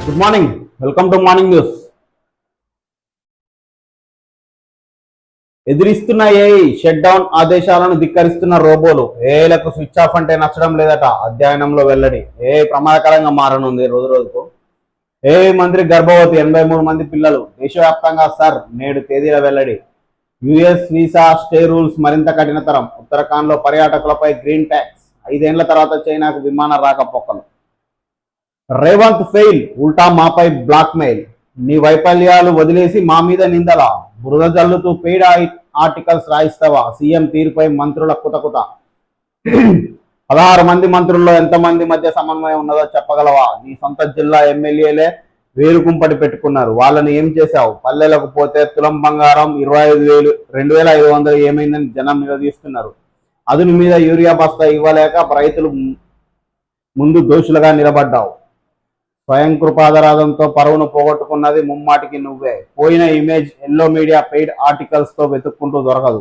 Good morning. Welcome to morning news. ఎదిరిస్తున్న AI shut down ఆదేశాలను ధిక్కరిస్తున్న రోబోలు. ఏఐలకు స్విచ్ ఆఫ్ అంటే నచ్చడం లేదట. అధ్యయనంలో వెల్లడి. ఏఐ ప్రమాదకరంగా మారనుంది రోజు రోజుకు. ఏఐ మంత్రి గర్భవతి, 83 మంది పిల్లలు. దేశవ్యాప్తంగా నేడు తేదీల వెల్లడి. యుఎస్ వీసా స్టే రూల్స్ మరింత కఠినతరం. ఉత్తరాఖండ్లో పర్యాటకులపై గ్రీన్ ట్యాక్స్. 5 ఏళ్ల తర్వాత చైనాకు విమాన రాకపోకలు. రేవంత్ ఫెయిల్, ఉల్టా మాపై బ్లాక్ మెయిల్. నీ వైఫల్యాలు వదిలేసి మా మీద నిందలా. బురద జల్లుతూ పెయిడ్ ఆర్టికల్స్ రాయిస్తావా? సీఎం తీరుపై మంత్రుల కుతకుత. 16 మంది మంత్రుల్లో ఎంతమంది మధ్య సమన్వయం ఉన్నదో చెప్పగలవా? నీ సొంత జిల్లా ఎమ్మెల్యేలే వేలుకుంపటి పెట్టుకున్నారు. వాళ్ళని ఏం చేశావు? పల్లెలకు పోతే తులం బంగారం 25,000, 2,500 ఏమైందని జనం నిలదీస్తున్నారు. అదుని మీద యూరియా బస్తా ఇవ్వలేక రైతులు ముందు దోషులుగా నిలబడ్డావు. స్వయం కృపాధరాదంతో పరువును పోగొట్టుకున్నది ముమ్మాటికి నువ్వే. పోయిన ఇమేజ్ ఎల్లో మీడియా పెయిడ్ ఆర్టికల్స్తో వెతుక్కుంటూ దొరకదు.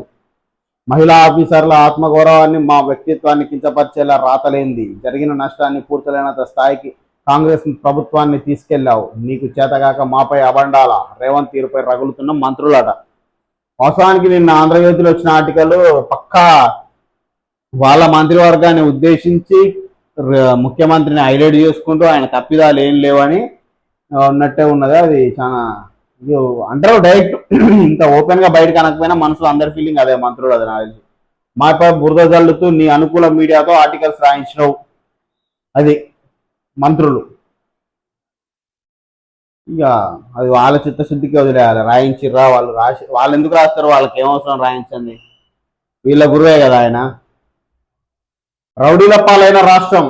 మహిళా ఆఫీసర్ల ఆత్మగౌరవాన్ని, మా వ్యక్తిత్వాన్ని కించపరిచేలా రాతలేంది. జరిగిన నష్టాన్ని పూడ్చలేనంత స్థాయికి కాంగ్రెస్ ప్రభుత్వాన్ని తీసుకెళ్లావు. నీకు చేతగాక మాపై అబండాల. రేవంత్ తీరుపై రగులుతున్న మంత్రులట. వాస్తవానికి నిన్న ఆంధ్రజ్యోతిలో వచ్చిన ఆర్టికల్ పక్కా వాళ్ళ మంత్రివర్గాన్ని ఉద్దేశించి ముఖ్యమంత్రిని హైలైట్ చేసుకుంటూ ఆయన తప్పిదాలు ఏం లేవని ఉన్నట్టే ఉన్నది. అది చాలా అంటారు డైరెక్ట్. ఇంత ఓపెన్ గా బయటకు అనకపోయినా మనసులో అందరి ఫీలింగ్ అదే. మంత్రులు అది నాకు తెలిసి మాపై బురద జల్లుతూ నీ అనుకూల మీడియాతో ఆర్టికల్స్ రాయించినవు. అది మంత్రులు ఇక అది వాళ్ళ చిత్తశుద్ధికి వదిలేయాలి. రాయించిర్రా, వాళ్ళు ఎందుకు రాస్తారు? వాళ్ళకి ఏమవసరం రాయించండి. వీళ్ళ గురువే కదా ఆయన. రౌడీల పాలైన రాష్ట్రం.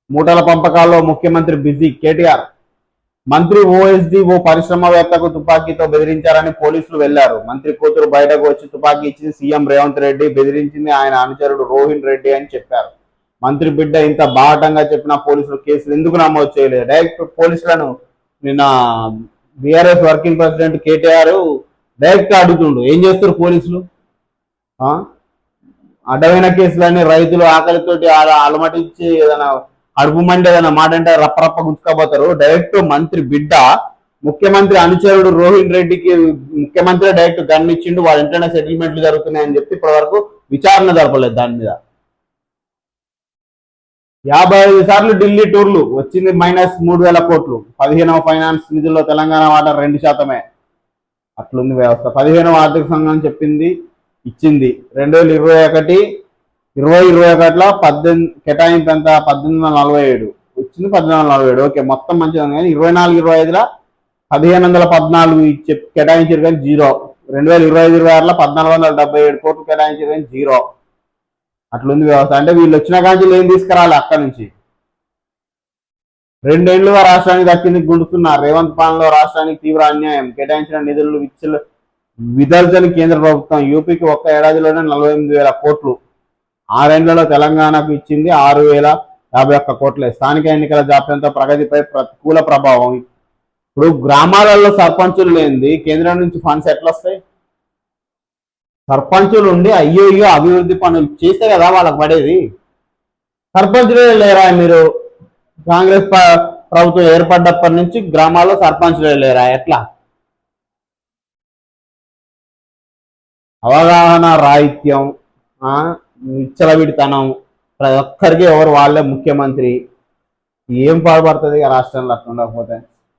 మూటల పంపకాల్లో ముఖ్యమంత్రి బిజీ. కేటీఆర్ మంత్రి ఓఎస్డీ ఓ పరిశ్రమవేత్తకు తుపాకీతో బెదిరించారని పోలీసులు వెళ్లారు. మంత్రి కూతురు బయటకు వచ్చి తుపాకీ ఇచ్చింది సీఎం రేవంత్ రెడ్డి. బెదిరించింది ఆయన అనుచరుడు రోహిన్ రెడ్డి అని చెప్పారు. మంత్రి బిడ్డ ఇంత బాహటంగా చెప్పిన పోలీసులు కేసులు ఎందుకు నమోదు చేయలేదు? డైరెక్ట్ పోలీసులను నిన్న BRS working president KTR direct అడుగుతుండు, ఏం చేస్తారు పోలీసులు? అడ్డమైన కేసులన్నీ రైతులు ఆకలితోటి అలమటించి ఏదైనా అడుపు మండి ఏదైనా మాట అంటే రప్పరప్ప గుంచుకోబోతారు. డైరెక్ట్ మంత్రి బిడ్డ ముఖ్యమంత్రి అనుచరుడు రోహిన్ రెడ్డికి ముఖ్యమంత్రి డైరెక్ట్ గన్ ఇచ్చిండు. వాళ్ళ ఇంటనే సెటిల్మెంట్లు జరుగుతున్నాయని చెప్పి ఇప్పటి వరకు విచారణ జరపలేదు దాని మీద. 55 సార్లు ఢిల్లీ టూర్లు. వచ్చింది -3,000 కోట్లు. 15వ ఫైనాన్స్ నిధుల్లో తెలంగాణ వాటా 2%. అట్లుంది వ్యవస్థ. 15వ ఆర్థిక సంఘం చెప్పింది ఇచ్చింది. 2021-2021లో 18 కేటాయింపు ఎంత? 1847 వచ్చింది. 1847 ఓకే, మొత్తం మంచిగా ఉంది. కానీ 24-25లో 1514 కేటాయించారు కానీ జీరో. 2025-26లో 1477 కోట్లు కేటాయించారు కానీ జీరో. అట్లుంది వ్యవస్థ. అంటే వీళ్ళు వచ్చిన కాంచి ఏం తీసుకురాలి అక్కడి నుంచి. 2 ఏళ్లుగా రాష్ట్రానికి దక్కింది గుండుతున్నారు. రేవంత్ పాలనలో రాష్ట్రానికి తీవ్ర అన్యాయం. కేటాయించిన నిధులు విదల్చని కేంద్ర ప్రభుత్వం. యూపీకి ఒక్క ఏడాదిలోనే 48,000 కోట్లు. 6 ఏళ్లలో తెలంగాణకు ఇచ్చింది 6,051 కోట్లే. స్థానిక ఎన్నికల జాప్యంతో ప్రగతిపై ప్రతికూల ప్రభావం. ఇప్పుడు గ్రామాలలో సర్పంచులు లేనిది కేంద్రం నుంచి ఫండ్స్ ఎట్లా వస్తాయి? సర్పంచులు ఉండి అయ్యో అభివృద్ధి పనులు చేస్తే కదా వాళ్ళకి పడేది. సర్పంచులే లేరా? మీరు కాంగ్రెస్ ప్రభుత్వం ఏర్పడ్డప్పటి నుంచి గ్రామాల్లో సర్పంచులే లేరా? ఎట్లా? అవగాహన రాహిత్యం, విచ్చలవిడితనం. ప్రతి ఒక్కరికి ఎవరు వాళ్ళే ముఖ్యమంత్రి. ఏం పాడుపడుతుంది ఇక రాష్ట్రంలో అట్లా ఉండకపోతే.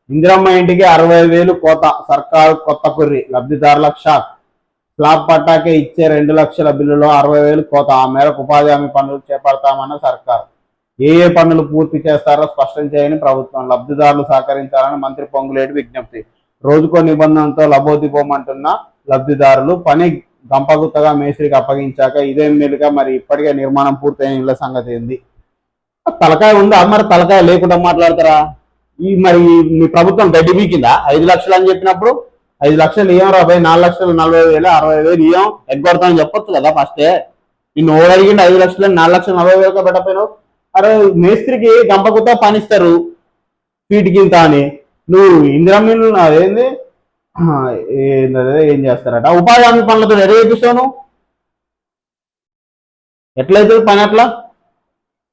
ఇందిరమ్మ ఇంటికి 60,000 కోత. సర్కారు కొత్త కుర్రి. లబ్ధిదారులకు షాక్. స్లాబ్ పట్టాకే ఇచ్చే 2 లక్షల బిల్లులో 60,000 కోత. ఆ మేరకు ఉపాధి హామీ పనులు చేపడతామన్న సర్కారు. ఏ పనులు పూర్తి చేస్తారో స్పష్టం చేయని ప్రభుత్వం. లబ్ధిదారులు సహకరించాలని మంత్రి పొంగులేటి విజ్ఞప్తి. రోజుకో నిబంధనతో లబోదిబోమంటున్న లబ్ధిదారులు. పని గంపగుత్తగా మేస్త్రికి అప్పగించాక ఇదేం మెలుగా. మరి ఇప్పటికే నిర్మాణం పూర్తయిన ఇళ్ల సంగతి ఏంది? తలకాయ ఉందా? మరి తలకాయ లేకుండా మాట్లాడతారా? మరి మీ ప్రభుత్వం గడ్డి బీకిందా? 5 లక్షలు అని చెప్పినప్పుడు 5 లక్షలు ఇయ్యం రాబోయే 4,40,000 60,000 ఇయ్యం ఎగ్గొడతామని చెప్పొచ్చు కదా ఫస్టే. నిన్ను ఓడడిగిండి 5 లక్షలు 4,40,000 పెట్టపోయినావు. అరే మేస్త్రికి గంపగుత్త పనిస్తారు ఫీట్కింత అని. నువ్వు ఇందిరమ్మ అదేంది ఏం చేస్తారట? ఉపాధి హామీ పనులతో ఎడ చేపిస్తావు నువ్వు? ఎట్లయితే పని అట్లా?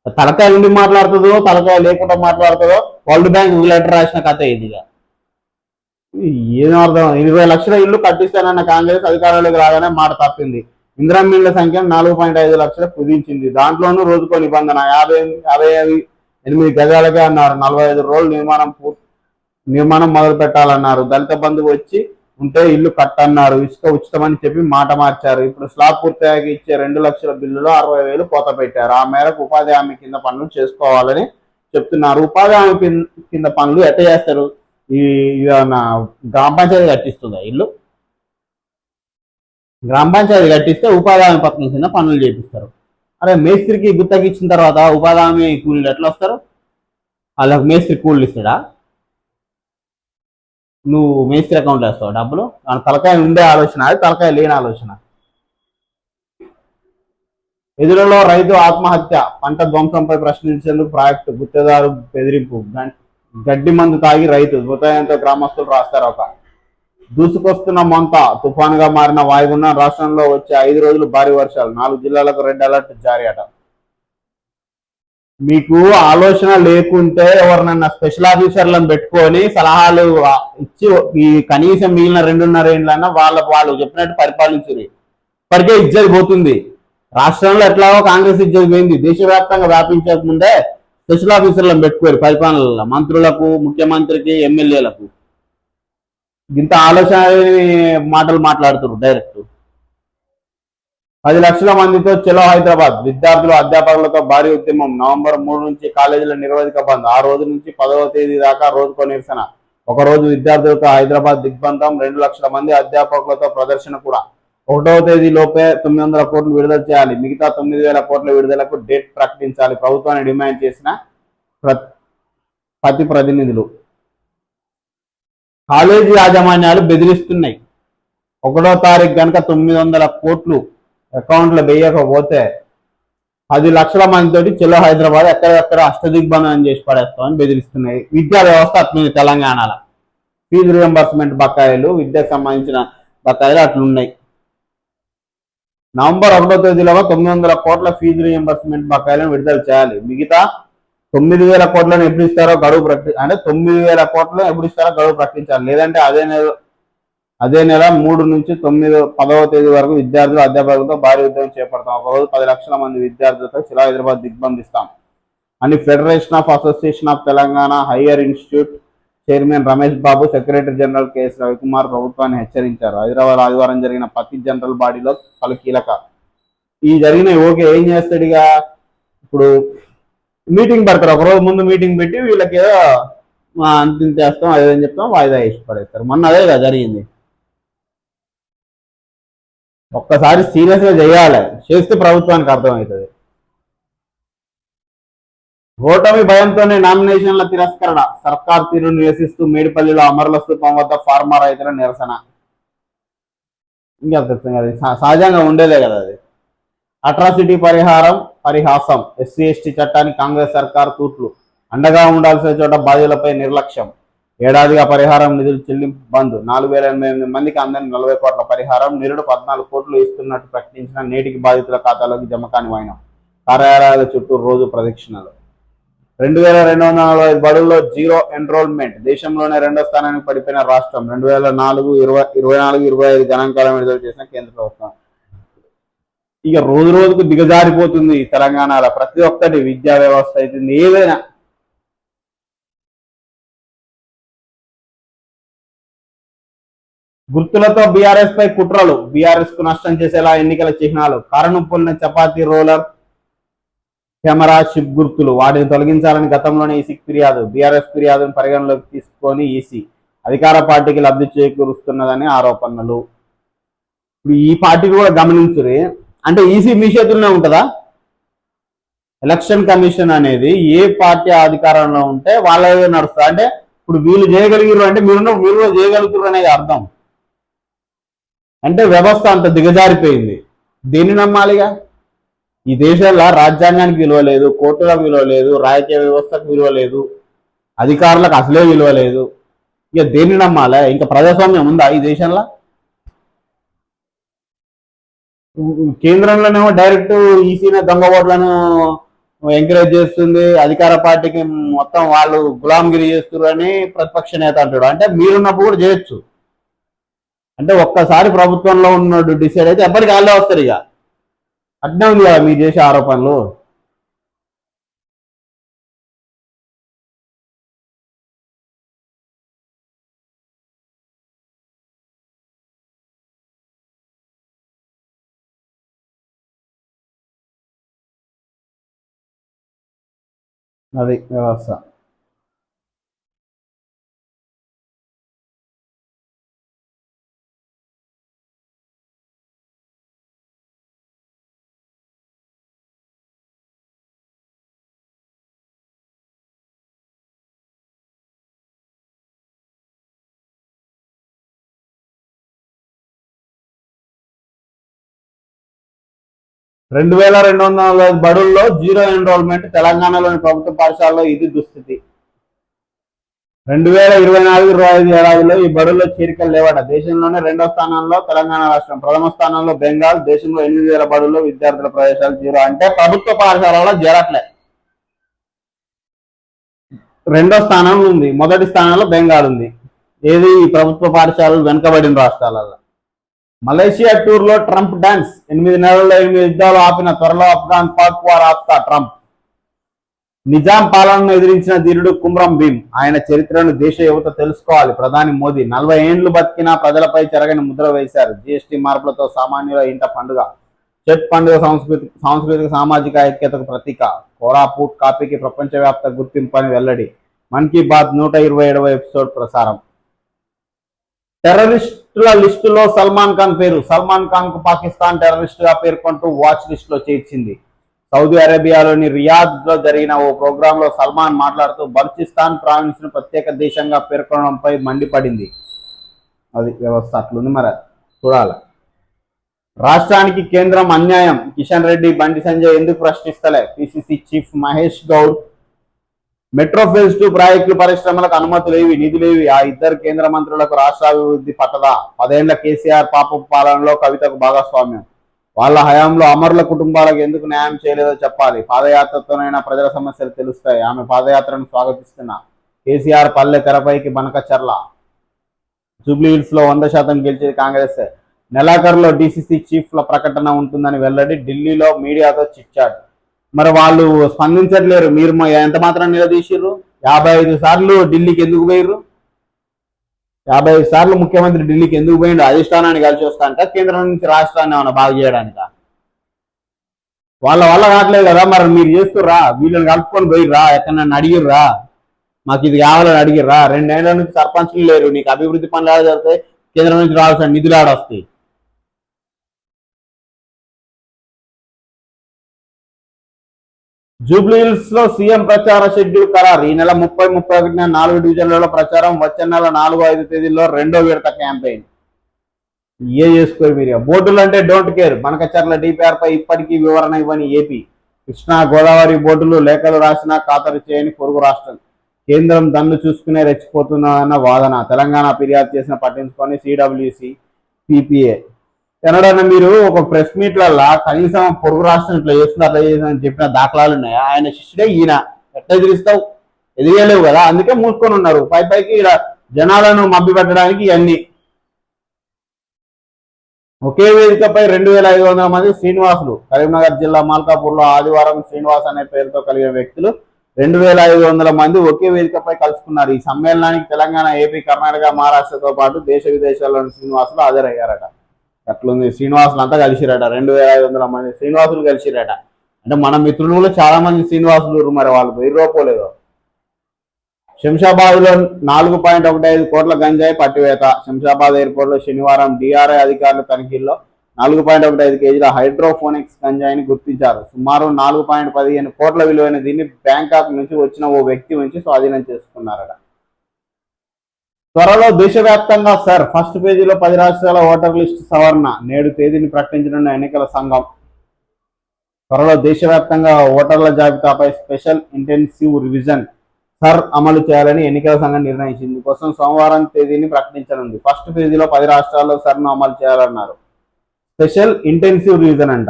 తలకాయ ఉండి మాట్లాడుతుందో తలకాయ లేకుండా మాట్లాడుతుందో వరల్డ్ బ్యాంక్ లెటర్ రాసిన కథ ఇదిగా. ఏం అర్థం, 20 లక్షల ఇల్లు కట్టిస్తానన్న కాంగ్రెస్ అధికారంలోకి రాగానే మాట తప్పింది. ఇందిరమ్మ ఇళ్ల సంఖ్య 4.5 లక్షలు కుదించింది. దాంట్లోనూ రోజుకో నిబంధన 58 గజాలకే అన్నారు. 45 రోజులు నిర్మాణం మొదలు పెట్టాలన్నారు. దళిత బంధువు వచ్చి ఉంటే ఇల్లు కట్టన్నారు. ఇసుక ఉచితమని చెప్పి మాట మార్చారు. ఇప్పుడు స్లాబ్ పూర్తిగా ఇచ్చే 2 లక్షల బిల్లులో 60,000 కోత పెట్టారు. ఆ మేరకు ఉపాధి హామీ కింద పనులు చేసుకోవాలని చెప్తున్నారు. ఉపాధి హామీ కింద పనులు ఎట్ట చేస్తారు? ఈ గ్రామ పంచాయతీ కట్టిస్తుందా ఇల్లు? గ్రామ పంచాయతీ కట్టిస్తే ఉపాధి హామీ పథకం కింద పనులు చేపిస్తారు. అరే మేస్త్రికి గుత్తకి ఇచ్చిన తర్వాత ఉపాధి హామీ కూలీలు ఎట్లా వస్తారు? వాళ్ళకి మేస్త్రి కూలీలు ఇస్తాడా? నువ్వు మేస్త్రి అకౌంట్లో వేస్తావు డబ్బులు? తలకాయ ఉండే ఆలోచన, అది తలకాయ లేని ఆలోచన. ఎదురులో రైతు ఆత్మహత్య, పంట ధ్వంసంపై ప్రశ్నించేందుకు ప్రాజెక్టు, గుత్తేదారు బెదిరింపు, గడ్డి మందు తాగి రైతు మృతదేహంతో గ్రామస్తులు రాస్తారు. ఒక దూసుకొస్తున్న మొంత తుఫానుగా మారిన వాయుగుండం, రాష్ట్రంలో వచ్చే 5 రోజులు భారీ వర్షాలు, 4 జిల్లాలకు రెడ్ అలర్ట్ జారీ అట. మీకు ఆలోచన లేకుంటే ఎవరినన్నా స్పెషల్ ఆఫీసర్లను పెట్టుకొని సలహాలు ఇచ్చి ఈ కనీసం మిగిలిన 2.5 ఏళ్ళన్నా వాళ్ళు చెప్పినట్టు పరిపాలించారు. ఇప్పటికే ఇజ్జత్ పోతుంది. రాష్ట్రంలో ఎట్లాగో కాంగ్రెస్ ఇజ్జత్ పోయింది. దేశవ్యాప్తంగా వ్యాపించక ముందే స్పెషల్ ఆఫీసర్లను పెట్టుకోరు పరిపాలనలో, మంత్రులకు, ముఖ్యమంత్రికి, ఎమ్మెల్యేలకు. ఇంత ఆలోచన మాటలు మాట్లాడుతున్నారు డైరెక్ట్. 10 లక్షల మందితో చలో హైదరాబాద్, విద్యార్థులు అధ్యాపకులతో భారీ ఉద్యమం. నవంబర్ 3 నుంచి కాలేజీల నిరోధిక బంద్. ఆ రోజు నుంచి 10వ తేదీ దాకా రోజుకో నిరసన. ఒకరోజు విద్యార్థులతో హైదరాబాద్ దిగ్బంధం, 2 లక్షల మంది అధ్యాపకులతో ప్రదర్శన కూడా. 1వ తేదీ లోపే 900 కోట్లు విడుదల చేయాలి. మిగతా 9,000 కోట్ల విడుదలకు డేట్ ప్రకటించాలి ప్రభుత్వాన్ని డిమాండ్ చేసిన ప్రతినిధులు. కాలేజీ యాజమాన్యాలు బెదిరిస్తున్నాయి. 1వ తారీఖు కనుక 900 కోట్లు అకౌంట్లో వేయకపోతే 10 లక్షల మందితోటి చెలో హైదరాబాద్ ఎక్కడెక్కడ అష్టదిగ్బంధనం చేసి పడేస్తామని బెదిరిస్తున్నాయి. విద్యా వ్యవస్థ అట్లుంది తెలంగాణలో. ఫీజు రియంబర్స్మెంట్ బకాయిలు, విద్యకు సంబంధించిన బకాయిలు అట్లున్నాయి. నవంబర్ 1వ తేదీలో 900 కోట్ల ఫీజు రియంబర్స్మెంట్ బకాయిలను విడుదల చేయాలి. మిగతా 9,000 కోట్లను ఎప్పుడు ఇస్తారో గడువు అంటే 9,000 కోట్లను ఎప్పుడు ఇస్తారో గడువు ప్రకటించాలి. లేదంటే అదే నెల 3 నుంచి 10వ తేదీ వరకు విద్యార్థులు అధ్యాపకులతో భారీ ఉద్యమం చేపడతాం. ఒకరోజు 10 లక్షల మంది విద్యార్థులతో శిలా హైదరాబాద్ దిగ్బంధిస్తాం అని federation of association of Telangana higher institute chairman Ramesh Babu, secretary general KS Ravikumar ప్రభుత్వాన్ని హెచ్చరించారు. హైదరాబాద్ ఆదివారం జరిగిన ప్రతి జనరల్ బాడీలో పలు కీలక ఈ జరిగిన ఓకే ఏం చేస్తాడు ఇక, ఇప్పుడు మీటింగ్ పెడతారు. ఒకరోజు ముందు మీటింగ్ పెట్టి వీళ్ళకి ఏదో అంతిం చేస్తాం, అదేదని చెప్తాం, వాయిదా వేసి పడేస్తారు. మొన్న అదే కదా జరిగింది. ఒక్కసారి సీరియస్ గా చేయాలి, చేస్తే ప్రభుత్వానికి అర్థమవుతుంది. ఓటమి భయంతోనే నామినేషన్ల తిరస్కరణ, సర్కార్ తీరును నిరసిస్తూ మేడిపల్లిలో అమరుల స్థూపం వద్ద ఫార్మా రైతుల నిరసన. ఇంకా సహజంగా ఉండేదే కదా అది. అట్రాసిటీ పరిహాసం, ఎస్సీ ఎస్టీ చట్టానికి కాంగ్రెస్ సర్కార్ తూట్లు, అండగా ఉండాల్సిన చోట బాధ్యులపై నిర్లక్ష్యం. ఏడాదిగా పరిహారం నిధులు చెల్లింపు బంద్. 4,088 మందికి అందని 40 కోట్ల పరిహారం. నిరుడు 14 కోట్లు ఇస్తున్నట్టు ప్రకటించిన నేటికి బాధితుల ఖాతాలోకి జమ కాని వైనం. కార్యాలయాల చుట్టూ రోజు ప్రదక్షిణలు. 2,245 బడుల్లో జీరో ఎన్రోల్మెంట్. దేశంలోనే 2వ స్థానానికి పడిపోయిన రాష్ట్రం. 2024-25 గణాంకాలను విడుదల చేసిన కేంద్ర ప్రభుత్వం. ఇక రోజు రోజుకు దిగజారిపోతుంది తెలంగాణలో ప్రతి ఒక్కటి. విద్యా వ్యవస్థ అవుతుంది, ఏదైనా. గుర్తులతో బీఆర్ఎస్ పై కుట్రలు, బీఆర్ఎస్ కు నష్టం చేసేలా ఎన్నికల చిహ్నాలు. కారణంపుల్లిన చపాతీ రోలర్, కెమెరా, షిప్ గుర్తులు, వాటిని తొలగించాలని గతంలోనే ఈసీకి ఫిర్యాదు. బీఆర్ఎస్ ఫిర్యాదును పరిగణలోకి తీసుకొని ఈసీ అధికార పార్టీకి లబ్ధి చేకూరుస్తున్నదని ఆరోపణలు. ఇప్పుడు ఈ పార్టీని కూడా గమనించురి. అంటే ఈసీ మీ చేతుల్లోనే ఉంటుందా? ఎలక్షన్ కమిషన్ అనేది ఏ పార్టీ అధికారంలో ఉంటే వాళ్ళ నడుస్తుంది. అంటే ఇప్పుడు వీళ్ళు చేయగలిగారు అంటే మీరు కూడా చేయగలుగుతారు అనేది అర్థం. అంటే వ్యవస్థ అంత దిగజారిపోయింది. దేన్ని నమ్మాలిగా? ఈ దేశంలో రాజ్యాంగానికి విలువ లేదు, కోర్టులకు విలువ లేదు, రాజకీయ వ్యవస్థకు విలువ లేదు, అధికారులకు అసలే విలువ లేదు. ఇక దేన్ని నమ్మాలి? ఇంకా ప్రజాస్వామ్యం ఉందా ఈ దేశంలో? కేంద్రంలోనేమో డైరెక్ట్ ఈసీనే దొంగ ఓట్లను ఎంకరేజ్ చేస్తుంది, అధికార పార్టీకి మొత్తం వాళ్ళు గులాంగిరి చేస్తున్నారు అని ప్రతిపక్ష నేత అంటాడు. అంటే మీరున్నప్పుడు కూడా చేయొచ్చు. అంటే ఒక్కసారి ప్రభుత్వంలో ఉన్నట్టు డిసైడ్ అయితే ఎప్పటికీ వాళ్ళే వస్తారు. ఇక అట్నే ఉంది కదా మీరు చేసే ఆరోపణలు. అది వ్యవస్థ. 2200 బడుల్లో జీరో ఎన్రోల్మెంట్. తెలంగాణలోని ప్రభుత్వ పాఠశాలలో ఇది దుస్థితి. 2024-25 ఏడాదిలో ఈ బడుల్లో చేరికలు లేవట. దేశంలోనే 2వ స్థానంలో తెలంగాణ రాష్ట్రం, ప్రథమ స్థానంలో బెంగాల్. దేశంలో 8000 బడుల్లో విద్యార్థుల ప్రవేశాలు జీరో. అంటే ప్రభుత్వ పాఠశాలలో చేరట్లే. 2వ స్థానంలో ఉంది, మొదటి స్థానంలో బెంగాల్ ఉంది. ఏది ప్రభుత్వ పాఠశాలలు వెనుకబడిన రాష్ట్రాలలో. మలేషియా టూర్ లో ట్రంప్ డాన్స్. 8 నెలల్లో 8 యుద్ధాలు ఆపిన త్వరలో అఫ్ఘాన్ పాక్ వార్ ఆప్తా ట్రంప్. నిజాం పాలనను ఎదిరించిన ధీరుడు కుమ్రం భీం. ఆయన చరిత్రను దేశ యువత తెలుసుకోవాలి. ప్రధాని మోదీ 40 ఏండ్లు బతికినా ప్రజలపై చెరగని ముద్ర వేశారు. జీఎస్టీ మార్పులతో సామాన్యుల ఇంట పండుగ. చెట్ పండుగ సాంస్కృతిక సామాజిక ఐక్యతకు ప్రతీక. కోరాపూట్ కాపీకి ప్రపంచవ్యాప్త గుర్తింపు అని వెల్లడి. మన్ కీ బాత్ 127వ ఎపిసోడ్ ప్రసారం. టెర్రరిస్టుల లిస్టులో సల్మాన్ ఖాన్ పేరు. సల్మాన్ ఖాన్ కు పాకిస్తాన్ టెర్రరిస్ట్ గా పేర్కొంటూ వాచ్ లిస్ట్ లో చేర్చింది. సౌదీ అరేబియాలోని రియాద్ లో జరిగిన ఓ ప్రోగ్రామ్ లో సల్మాన్ మాట్లాడుతూ బలూచిస్తాన్ ప్రావిన్స్ ను ప్రత్యేక దేశంగా పేర్కొనడంపై మండిపడింది. అది వ్యవస్థ అట్లుంది, మరి చూడాలి. రాష్ట్రానికి కేంద్రం అన్యాయం. కిషన్ రెడ్డి, బండి సంజయ్ ఎందుకు ప్రశ్నిస్తలే? PCC chief Mahesh Goud. Metro phase 2 ప్రాజెక్టులు పరిశ్రమలకు అనుమతులేవి, నిధులేవి. ఆ ఇద్దరు కేంద్ర మంత్రులకు రాష్ట్రాభివృద్ధి పట్టదా? 10 ఏళ్ల కేసీఆర్ పాపపు పాలనలో కవితకు భాగస్వామ్యం. వాళ్ళ హయాంలో అమరుల కుటుంబాలకు ఎందుకు న్యాయం చేయలేదో చెప్పాలి. పాదయాత్రతోనైనా ప్రజల సమస్యలు తెలుస్తాయి. ఆమె పాదయాత్రను స్వాగతిస్తున్నా. కేసీఆర్ పల్లె తెరపైకి బనకచర్ల. జూబ్లీహిల్స్ లో 100% గెలిచేది కాంగ్రెస్. నెలాఖరులో డీసీసీ చీఫ్ల ప్రకటన ఉంటుందని వెల్లడి. ఢిల్లీలో మీడియాతో చిట్చాట్. మరి వాళ్ళు స్పందించట్లేరు. మీరు ఎంత మాత్రం నిలదీసిర్రు? 55 సార్లు ఢిల్లీకి ఎందుకు పోయిర్రు? 55 సార్లు ముఖ్యమంత్రి ఢిల్లీకి ఎందుకు పోయిండు? అధిష్టానాన్ని కలిసి వస్తాంట, కేంద్రం నుంచి రాష్ట్రాన్ని ఏమైనా బాగు చేయడానిక? వాళ్ళ వల్ల కావట్లేదు కదా, మరి మీరు చేస్తుర్రా? వీళ్ళని కలుపుకొని పోయిర్రా? ఎక్కడన్నా అడిగిర్రా? మాకు ఇది కావాలని అడిగిర్రా? 2 ఏళ్ల నుంచి సర్పంచ్లు లేరు. నీకు అభివృద్ధి పనులు ఆడ జరుగుతాయి, కేంద్రం నుంచి రావాల్సిన నిధులు ఆడొస్తాయి. జూబ్లీహిల్స్ లో సీఎం ప్రచార షెడ్యూల్ ఖరారు. ఈ నెల 30-31న 4 డివిజన్లలో ప్రచారం. వచ్చే నెల 4-5 తేదీల్లో 2వ విడత క్యాంపెయిన్. చేసుకోరు మీరు. బోర్డులు అంటే డోంట్ కేర్. బనకచర్ల డిపిఆర్ పై ఇప్పటికీ వివరణ ఇవ్వని ఏపీ. కృష్ణా గోదావరి బోర్డులు లేఖలు రాసినా ఖాతరు చేయని పొరుగు రాష్ట్రం. కేంద్రం దన్ను చూసుకునే రెచ్చిపోతున్నదన్న వాదన. తెలంగాణ ఫిర్యాదు చేసిన పట్టించుకొని సిడబ్ల్యూసి, పిపిఏ. ఎన్నడన్నా మీరు ఒక ప్రెస్ మీట్లల్లా కనీసం పొరుగు రాష్ట్రం ఇట్లా చేస్తుంది అట్లా చేసిందని చెప్పిన దాఖలాలు ఉన్నాయా? ఆయన శిష్యుడే ఈయన. ఎట్లా ఎదిరిస్తావు? ఎదిగలేవు కదా, అందుకే మూసుకొని ఉన్నారు. పైకి ఇలా జనాలను మభ్య పెట్టడానికి ఇవన్నీ. ఒకే వేదికపై 2500 మంది శ్రీనివాసులు. కరీంనగర్ జిల్లా మాల్కాపూర్లో ఆదివారం శ్రీనివాస్ అనే పేరుతో కలిగిన వ్యక్తులు 2500 మంది ఒకే వేదికపై కలుసుకున్నారు. ఈ సమ్మేళనానికి తెలంగాణ, ఏపీ, కర్ణాటక, మహారాష్ట్రతో పాటు దేశ విదేశాల్లోని శ్రీనివాసులు హాజరయ్యారట. అట్లుంది. శ్రీనివాసులు అంతా కలిసిరట. 2500 మంది శ్రీనివాసులు కలిసిరట. అంటే మన మిత్రులు కూడా చాలా మంది శ్రీనివాసులు. మరి వాళ్ళు వెయ్యిపోలేదో. శంషాబాద్ లో 4.15 కోట్ల గంజాయి పట్టివేత. శంషాబాద్ ఎయిర్పోర్ట్ లో శనివారం డిఆర్ఐ అధికారుల తనిఖీల్లో 4.15 కేజీల హైడ్రోఫోనిక్స్ గంజాయిని గుర్తించారు. సుమారు 4.15 కోట్ల విలువైన దీన్ని బ్యాంకాక్ నుంచి వచ్చిన ఓ వ్యక్తి నుంచి స్వాధీనం చేసుకున్నారట. త్వరలో దేశవ్యాప్తంగా ఫస్ట్ పేజీలో 10 రాష్ట్రాల ఓటర్ లిస్టు సవరణ. నేడు తేదీని ప్రకటించనున్న ఎన్నికల సంఘం. త్వరలో దేశవ్యాప్తంగా ఓటర్ల జాబితాపై స్పెషల్ ఇంటెన్సివ్ రివిజన్ అమలు చేయాలని ఎన్నికల సంఘం నిర్ణయించింది. కోసం సోమవారం తేదీని ప్రకటించనుంది. ఫస్ట్ పేజీలో 10 రాష్ట్రాల్లో ను అమలు చేయాలన్నారు. స్పెషల్ ఇంటెన్సివ్ రివిజన్ అంట.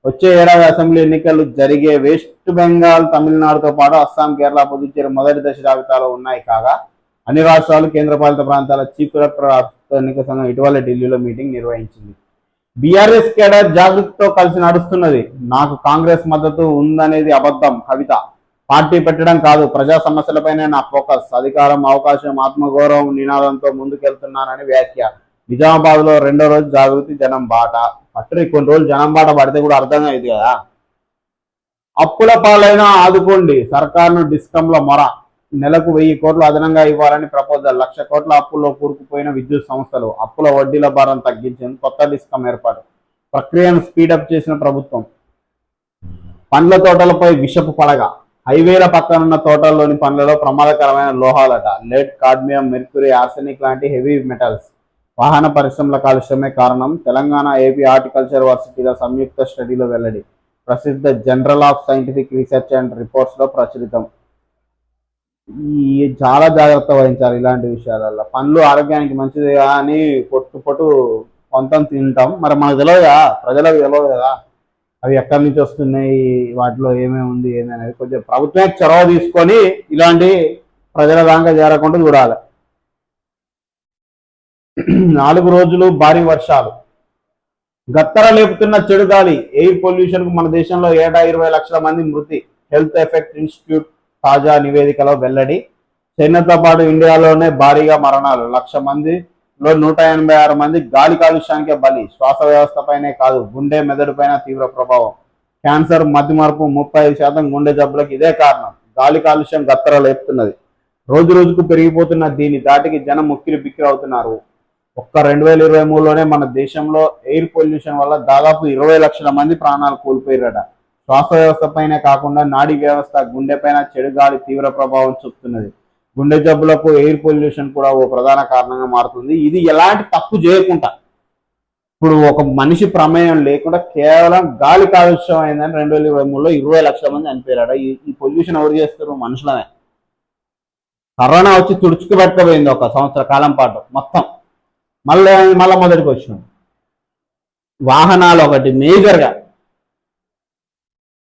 వచ్చే ఏడాది అసెంబ్లీ ఎన్నికలు జరిగే వెస్ట్ బెంగాల్, తమిళనాడుతో పాటు అస్సాం, కేరళ, పుదుచ్చేరి మొదటి దశ జాబితాలో ఉన్నాయి. కాగా అన్ని రాష్ట్రాలు, కేంద్రపాలిత ప్రాంతాల చీఫ్ కలెక్టర్ ఎన్నికల సంఘం ఇటీవల ఢిల్లీలో మీటింగ్ నిర్వహించింది. బీఆర్ఎస్ కేడర్ జాగృతితో కలిసి నడుస్తున్నది. నాకు కాంగ్రెస్ మద్దతు ఉందనేది అబద్ధం. కవిత పార్టీ పెట్టడం కాదు, ప్రజా సమస్యలపైనే నా ఫోకస్. అధికారం, అవకాశం, ఆత్మగౌరవం నినాదంతో ముందుకెళ్తున్నానని వ్యాఖ్య. నిజామాబాద్ లో రెండో రోజు జాగృతి జనం బాట పట్టరి. కొన్ని రోజులు జనం బాట పడితే కూడా అర్థం అయింది కదా. అప్పుల పాలైనా ఆదుకోండి, సర్కారును డిస్కంల మొర. నెలకు 1000 కోట్లు అదనంగా ఇవ్వాలని ప్రపోజల్. 1,00,000 కోట్ల అప్పుల్లో కూరుకుపోయిన విద్యుత్ సంస్థలు. అప్పుల వడ్డీల భారం తగ్గించేందుకు కొత్త డిస్కం ఏర్పాటు. ప్రక్రియను స్పీడప్ చేసిన ప్రభుత్వం. పండ్ల తోటలపై విషపు పడగ. హైవేల పక్కనున్న తోటల్లోని పండ్లలో ప్రమాదకరమైన లోహాలట. లెడ్, కాడ్మియం, మెర్క్యూరీ, ఆర్సెనిక్ లాంటి హెవీ మెటల్స్. వాహన పరిశ్రమల కాలుష్యమే కారణం. తెలంగాణ, ఏపీ హార్టికల్చర్ వర్సిటీల సంయుక్త స్టడీలో వెల్లడి. ప్రసిద్ధ general of scientific research and reports లో ప్రచురితం. చాలా జాగ్రత్త వహించాలి ఇలాంటి విషయాలలో. పండ్లు ఆరోగ్యానికి మంచిది అని పొట్టు కొంత తింటాం, మరి మనకు తెలియదు కదా, ప్రజలకు తెలియదు కదా అవి ఎక్కడి నుంచి వస్తున్నాయి, వాటిలో ఏమేమి ఉంది ఏంది అనేది కొంచెం ప్రభుత్వమే చొరవ తీసుకొని ఇలాంటి ప్రజల దాకా చేరకుండా చూడాలి. 4 రోజులు భారీ వర్షాలు. గత్తర లేపుతున్న చెడు గాలి. ఎయిర్ పొల్యూషన్ కు మన దేశంలో ఏటా 20 లక్షల మంది మృతి. హెల్త్ ఎఫెక్ట్ ఇన్స్టిట్యూట్ తాజా నివేదికలో వెల్లడి. చైనాతో పాటు ఇండియాలోనే భారీగా మరణాలు. 1,00,000 మందిలో 186 మంది గాలి కాలుష్యానికే బలి. శ్వాస వ్యవస్థపైనే కాదు, గుండె, మెదడుపైన తీవ్ర ప్రభావం. క్యాన్సర్, మతిమరుపు, 35% గుండె జబ్బులకు ఇదే కారణం. గాలి కాలుష్యం గత్తర లేపుతున్నది. రోజు రోజుకు పెరిగిపోతున్న దీని దాటికి జనం ముక్కిరి బిక్కిరి అవుతున్నారు. ఒక్క 2023లోనే మన దేశంలో ఎయిర్ పొల్యూషన్ వల్ల దాదాపు 20 లక్షల మంది ప్రాణాలు కోల్పోయారట. శ్వాస వ్యవస్థ పైనే కాకుండా నాడీ వ్యవస్థ, గుండెపైన చెడు గాలి తీవ్ర ప్రభావం చూపుతున్నది. గుండె జబ్బులకు ఎయిర్ పొల్యూషన్ కూడా ఓ ప్రధాన కారణంగా మారుతుంది. ఇది ఎలాంటి తప్పు చేయకుండా, ఇప్పుడు ఒక మనిషి ప్రమేయం లేకుండా కేవలం గాలి కాలుష్యం అయిందని 2023లో 20 లక్షల మంది చనిపోయారట. ఈ పొల్యూషన్ ఎవరు చేస్తారు? మనుషులనే. కరోనా వచ్చి తుడుచుకు పెట్టకపోయింది ఒక సంవత్సర కాలం పాటు మొత్తం. మళ్ళీ మొదటికి వచ్చినాం. వాహనాలు ఒకటి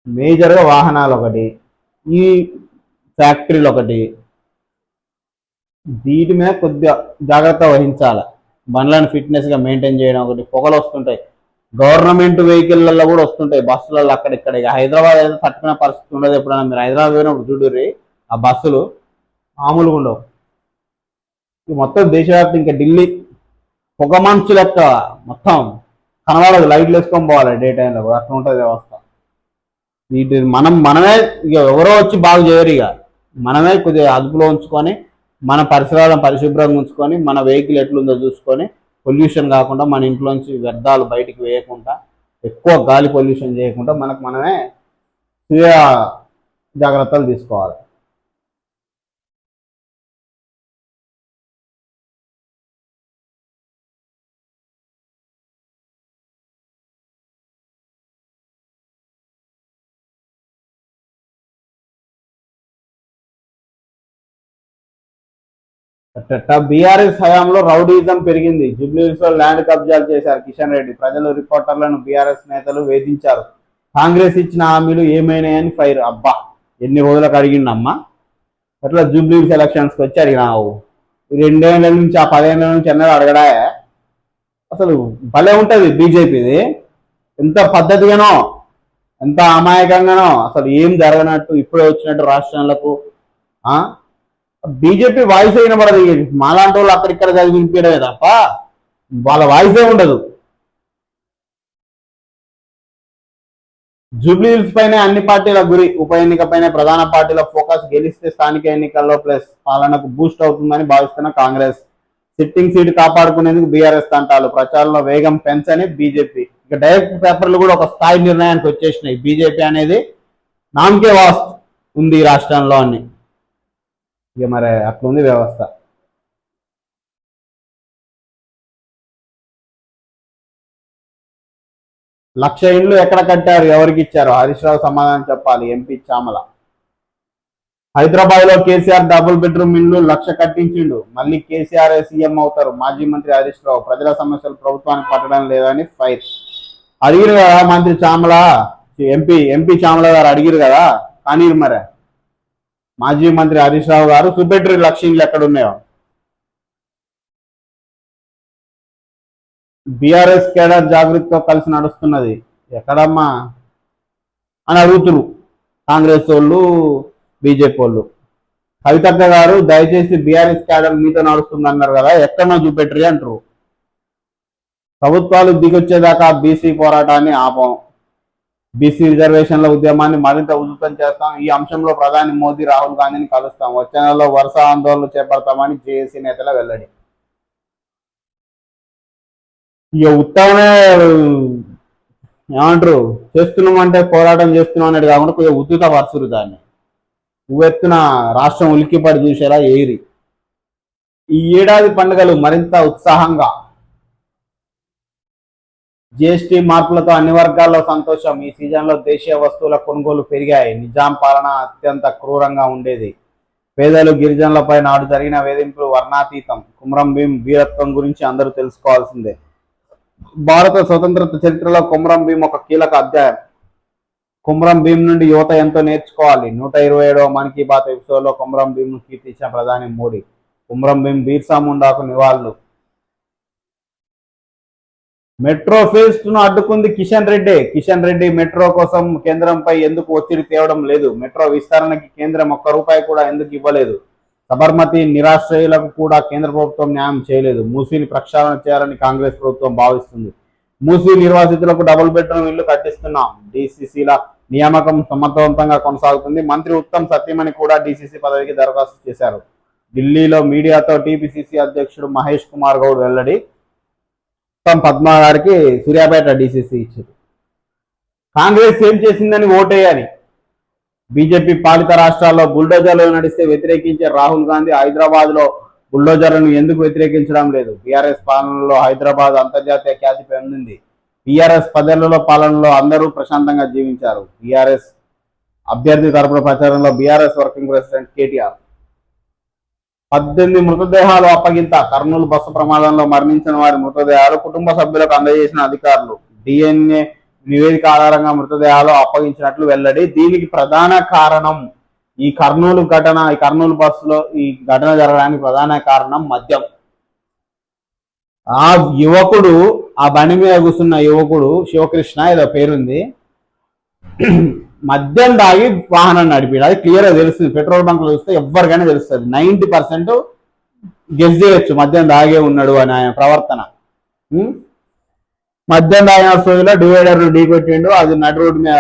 మేజర్గా వాహనాలు ఒకటి, ఈ ఫ్యాక్టరీలు ఒకటి, వీటి మీద కొద్దిగా జాగ్రత్త వహించాలి. బండ్లను ఫిట్నెస్గా మెయింటైన్ చేయడం ఒకటి. పొగలు వస్తుంటాయి, గవర్నమెంట్ వెహికల్లలో కూడా వస్తుంటాయి, బస్సులలో అక్కడిక్కడ. హైదరాబాద్ అయితే తట్టుకునే పరిస్థితి ఉండదు. ఎప్పుడైనా మీరు హైదరాబాద్ పోయినప్పుడు చూడుర్రి, ఆ బస్సులు మామూలుగా ఉండవు. మొత్తం దేశవ్యాప్తం, ఇంకా ఢిల్లీ పొగ మంచు లెక్క మొత్తం కనబడదు. లైట్లు వేసుకొని పోవాలి డే టైంలో కూడా, అట్లా ఉంటుంది వ్యవస్థ. వీటి మనమే ఇక ఎవరో వచ్చి బాగు చేయరు. ఇక మనమే కొద్దిగా అదుపులో ఉంచుకొని, మన పరిసరాలను పరిశుభ్రంగా ఉంచుకొని, మన వెహికల్ ఎట్లుందో చూసుకొని, పొల్యూషన్ కాకుండా, మన ఇంట్లోంచి వ్యర్థాలు బయటికి వేయకుండా, ఎక్కువ గాలి పొల్యూషన్ చేయకుండా మనమే స్వీయ జాగ్రత్తలు తీసుకోవాలి. బీఆర్ఎస్ హయాంలో రౌడీజం పెరిగింది. జూబ్లీహిల్స్ లో ల్యాండ్ కబ్జాలు చేశారు కిషన్ రెడ్డి. ప్రజలు, రిపోర్టర్లను బీఆర్ఎస్ నేతలు వేధించారు. కాంగ్రెస్ ఇచ్చిన హామీలు ఏమైనాయని ఫైర్. అబ్బా, ఎన్ని రోజులకు అడిగిండమ్మా. అట్లా జూబ్లీహిల్స్ ఎలక్షన్స్ కి వచ్చి అడిగినావు. 2 ఏళ్ల నుంచి, ఆ 10 ఏళ్ల నుంచి అన్నది అడగడా? అసలు భలే ఉంటది బీజేపీది. ఎంత పద్ధతిగానో, ఎంత అమాయకంగానో, అసలు ఏం జరగనట్టు, ఇప్పుడే వచ్చినట్టు రాష్ట్రాలకు. బీజేపీ వాయిస్ అయిన పడదు. మాలాంటి వాళ్ళు అక్కడిక్కడ చదివించడమే తప్ప వాళ్ళ వాయిసే ఉండదు. జూబ్లీహిల్స్ పైనే అన్ని పార్టీల గురి. ఉప ఎన్నికపైనే ప్రధాన పార్టీల ఫోకస్. గెలిస్తే స్థానిక ఎన్నికల్లో ప్లస్ పాలనకు బూస్ట్ అవుతుందని భావిస్తున్న కాంగ్రెస్. సిట్టింగ్ సీట్ కాపాడుకునేందుకు బీఆర్ఎస్ తంటాలు. ప్రచారంలో వేగం పెంచని బీజేపీ. ఇక డైరెక్ట్ పేపర్లు కూడా ఒక స్థాయి నిర్ణయానికి వచ్చేసినాయి. బీజేపీ అనేది నామకే వాస్తు ఉంది ఈ రాష్ట్రంలో అని. ఇక మరి అట్లుంది వ్యవస్థ. లక్ష ఇండ్లు ఎక్కడ కట్టారు, ఎవరికి ఇచ్చారు? హరీష్ రావు సమాధానం చెప్పాలి. ఎంపీ చామల. హైదరాబాద్ లో కేసీఆర్ డబుల్ బెడ్రూమ్ ఇండ్లు 1,00,000 కట్టించిండు. మళ్ళీ కేసీఆర్ సీఎం అవుతారు. మాజీ మంత్రి హరీష్ రావు. ప్రజల సమస్యలు ప్రభుత్వానికి పట్టడం లేదని ఫైర్. అడిగిరు కదా మంత్రి చామల, ఎంపీ చామల గారు అడిగిరు కదా, కానీ మరి మాజీ మంత్రి హరీష్ రావు గారు చూపెట్టరు లక్ష్యంలు ఎక్కడున్నాయో. బీఆర్ఎస్ కేడర్ జాగృతితో కలిసి నడుస్తున్నది ఎక్కడమ్మా అని అడుగుతున్నారు కాంగ్రెస్ వాళ్ళు, బీజేపీ వాళ్ళు. కవితక్క గారు దయచేసి బీఆర్ఎస్ క్యాడర్ మీతో నడుస్తుంది అన్నారు కదా, ఎక్కడో చూపెట్టరు అంటారు. ప్రభుత్వాలు దిగొచ్చేదాకా బీసీ పోరాటాన్ని ఆపం, బీసీ రిజర్వేషన్ల ఉద్యమాన్ని మరింత ఉధృతం చేస్తాం, ఈ అంశంలో ప్రధాని మోదీ రాహుల్ గాంధీని కలుస్తాం, వచ్చే నెలలో వరుస ఆందోళనలు చేపడతామని జేఏసీ నేతల వెల్లడి. ఇక ఉత్తమనే ఏమంటారు, చేస్తున్నామంటే పోరాటం చేస్తున్నాం అనేది కాకుండా కొద్దిగా ఉద్ధృత పరుచురు దాన్ని. నువ్వెత్తున రాష్ట్రం ఉలిక్కిపడి చూసేలా ఏరి. ఈ ఏడాది పండుగలు మరింత ఉత్సాహంగా, జిఎస్టీ మార్పులతో అన్ని వర్గాల్లో సంతోషం, ఈ సీజన్లో దేశీయ వస్తువుల కొనుగోలు పెరిగాయి, నిజాం పాలన అత్యంత క్రూరంగా ఉండేది, పేదలు గిరిజనులపై నాడు జరిగిన వేధింపులు వర్ణాతీతం, కుమ్రం భీం వీరత్వం గురించి అందరూ తెలుసుకోవాల్సిందే, భారత స్వతంత్రత చరిత్రలో కుమ్రం భీం ఒక కీలక అధ్యాయం, కుమ్రం భీం నుండి యువత ఎంతో నేర్చుకోవాలి, 127వ మన్ కీ బాత్ ఎపిసోడ్లో కుమ్రం భీంను కీర్తించిన ప్రధాని మోడీ, కుమ్రం భీం బిర్సా ముండాకు నివాళులు. మెట్రో ఫేస్ట్ ను అడ్డుకుంది కిషన్ రెడ్డి మెట్రో కోసం కేంద్రంపై ఎందుకు ఒత్తిడి తేవడం లేదు, మెట్రో విస్తరణకి కేంద్రం ₹1 కూడా ఎందుకు ఇవ్వలేదు, సబర్మతి నిరాశ్రయులకు కూడా కేంద్ర ప్రభుత్వం న్యాయం చేయలేదు, మూసీని ప్రక్షాళన చేయాలని కాంగ్రెస్ ప్రభుత్వం భావిస్తుంది, మూసీ నిర్వాసితులకు డబుల్ బెడ్రూమ్ ఇల్లు కట్టిస్తున్నాం, డీసీసీల నియామకం సమర్థవంతంగా కొనసాగుతుంది, మంత్రి ఉత్తమ్ సత్యమణి కూడా డీసీసీ పదవికి దరఖాస్తు చేశారు, ఢిల్లీలో మీడియాతో టీపీసీసీ అధ్యక్షుడు మహేష్ కుమార్ గౌడ్ వెల్లడి, ఉత్తమ్ పద్మ గారికి సూర్యాపేట డీసీసీ ఇచ్చారు. కాంగ్రెస్ ఏం చేసిందని ఓటేయాలి, బీజేపీ పాలిత రాష్ట్రాల్లో బుల్డోజర్లు నడిస్తే వ్యతిరేకించే రాహుల్ గాంధీ హైదరాబాద్ లో బుల్డోజర్లను ఎందుకు వ్యతిరేకించడం లేదు, బీఆర్ఎస్ పాలనలో హైదరాబాద్ అంతర్జాతీయ ఖ్యాతి పొందింది, బీఆర్ఎస్ 10 ఏళ్లలో పాలనలో అందరూ ప్రశాంతంగా జీవించారు, బీఆర్ఎస్ అభ్యర్థి తరపున ప్రచారంలో బీఆర్ఎస్ వర్కింగ్ ప్రెసిడెంట్ కేటీఆర్. 18 మృతదేహాలు అప్పగింత, కర్నూలు బస్సు ప్రమాదంలో మరణించిన వారి మృతదేహాలు కుటుంబ సభ్యులకు అందజేసిన అధికారులు, డిఎన్ఏ నివేదిక ఆధారంగా మృతదేహాలు అప్పగించినట్లు వెల్లడి. దీనికి ప్రధాన కారణం ఈ కర్నూలు బస్సులో ఈ ఘటన జరగడానికి ప్రధాన కారణం మద్యం. ఆ యువకుడు, ఆ బండి మీద కూర్చున్న యువకుడు శివకృష్ణ ఏదో పేరుంది, మద్యం దాగి వాహనం నడిపాడు. అది క్లియర్ గా తెలుస్తుంది, పెట్రోల్ బంక్ లో చూస్తే ఎవరికైనా తెలుస్తుంది. 90% గెస్ చేయొచ్చు మద్యం దాగే ఉన్నాడు అని ఆయన ప్రవర్తన. మద్యం దాగిన సోయిలో డివైడర్ ఢీ కొట్టిండు, అది నడి రోడ్డు మీద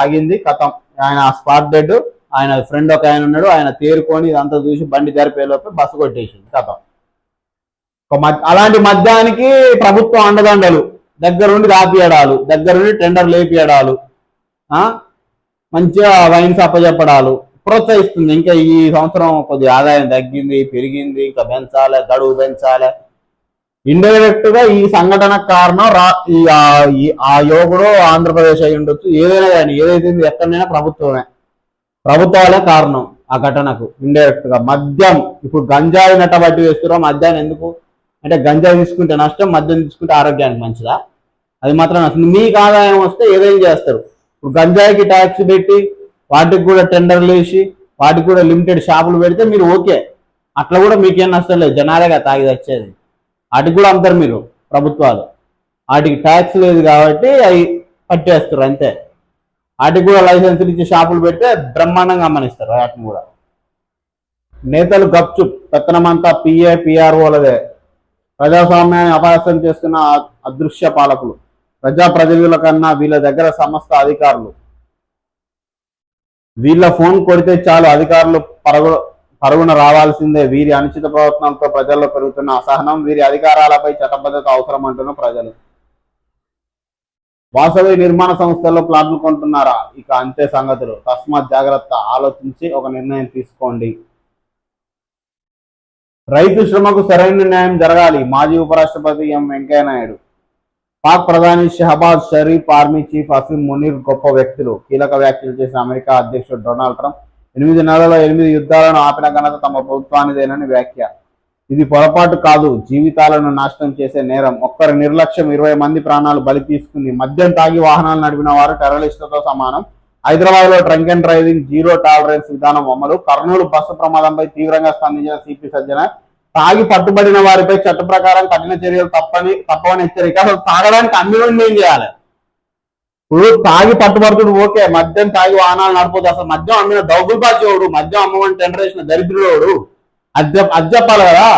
ఆగింది, కథం, ఆయన స్పాట్ డెడ్. ఆయన ఫ్రెండ్ ఒక ఆయన ఉన్నాడు, ఆయన తేరుకొని ఇదంతా చూసి బండి జరిపేలోపే బస్సు కొట్టేసింది, కథం. అలాంటి మద్యానికి ప్రభుత్వం అండదండలు, దగ్గరుండి రాపియడాలు, దగ్గరుండి టెండర్ లేపియడాలు, మంచిగా వైన్స్ అప్పచెప్పడాలు ప్రోత్సహిస్తుంది. ఇంకా ఈ సంవత్సరం కొద్ది ఆదాయం తగ్గింది, పెరిగింది, ఇంకా పెంచాలి, గడువు పెంచాలి. ఇండైరెక్ట్ గా ఈ సంఘటన కారణం ఆ యువకుడు ఆంధ్రప్రదేశ్ అయి ఉండొచ్చు, ఏదైనా కానీ ఏదైతే ఎక్కడైనా ప్రభుత్వాలే కారణం ఆ ఘటనకు. ఇండైరెక్ట్ గా మద్యం, ఇప్పుడు గంజాయి నెట్టబట్టి వేస్తున్నాం, మద్యాన్ని ఎందుకు అంటే గంజాయి తీసుకుంటే నష్టం, మద్యం తీసుకుంటే ఆరోగ్యానికి మంచిదా, అది మాత్రం నష్టం. మీకు ఆదాయం వస్తే ఏదైనా చేస్తారు. ఇప్పుడు గంజాయికి ట్యాక్స్ పెట్టి వాటికి కూడా టెండర్లు వేసి వాటికి కూడా లిమిటెడ్ షాపులు పెడితే మీరు ఓకే, అట్లా కూడా మీకేం నష్టం లేదు, జనాలేగా తాగి వచ్చేది. వాటికి కూడా అమ్ముతారు మీరు ప్రభుత్వాలు, వాటికి ట్యాక్స్ లేదు కాబట్టి అవి పట్టేస్తారు అంతే. వాటికి కూడా లైసెన్సులు ఇచ్చి షాపులు పెడితే బ్రహ్మాండంగా అమ్మనిస్తారు వాటిని కూడా. నేతలు గప్చుప్, పెత్తనమంతా పిఆర్ఓలదే, ప్రజాస్వామ్యాన్ని అపహాస్యం చేస్తున్న అదృశ్య పాలకులు, ప్రజాప్రతినిధుల కన్నా వీళ్ళ దగ్గర సమస్త అధికారులు, వీళ్ళ ఫోన్ కొడితే చాలు అధికారులు పరుగున రావాల్సిందే, వీరి అనుచిత ప్రవర్తనలతో ప్రజల్లో పెరుగుతున్న అసహనం, వీరి అధికారాలపై చట్టబద్ధత అవసరం అంటున్న ప్రజలు. వాసవి నిర్మాణ సంస్థల్లో ప్లాట్లు కొంటున్నారా, ఇక అంతే సంగతులు, తస్మాత్ జాగ్రత్త, ఆలోచించి ఒక నిర్ణయం తీసుకోండి. రైతు శ్రమకు సరైన న్యాయం జరగాలి, మాజీ ఉపరాష్ట్రపతి ఎం వెంకయ్యనాయుడు. పాక్ ప్రధాని షహబాజ్ షరీఫ్, ఆర్మీ చీఫ్ అసీం మునీర్ గొప్ప వ్యక్తులు, కీలక వ్యాఖ్యలు చేసిన అమెరికా అధ్యక్షుడు డొనాల్డ్ ట్రంప్ 8 నెలల్లో 8 యుద్ధాలను ఆపిన ఘనత తమ ప్రభుత్వానిదేనని వ్యాఖ్య. ఇది పొరపాటు కాదు, జీవితాలను నాశనం చేసే నేరం. ఒక్కరి నిర్లక్ష్యం 20 మంది ప్రాణాలు బలి తీసుకుంది. మద్యం తాగి వాహనాలు నడిపిన వారు టెర్రరిస్టులతో సమానం. హైదరాబాద్ లో drunk and driving zero tolerance విధానం అమలు. కర్నూలు బస్సు ప్రమాదంపై తీవ్రంగా స్పందించిన సిపి సజ్జన. తాగి పట్టుబడిన వారిపై చట్ట ప్రకారం కఠిన చర్యలు తప్పవని హెచ్చరిక. అసలు తాగడానికి అమ్మిన ఏం చేయాలి? ఇప్పుడు తాగి పట్టుబడుతుడు ఓకే, మద్యం తాగి వాహనాలు నడపదు. అసలు మద్యం అమ్మిన దౌగుల్బాజోడు, మద్యం అమ్మమని టెండర్ వేసిన దరిద్రుడు అది చెప్పాలి కదా.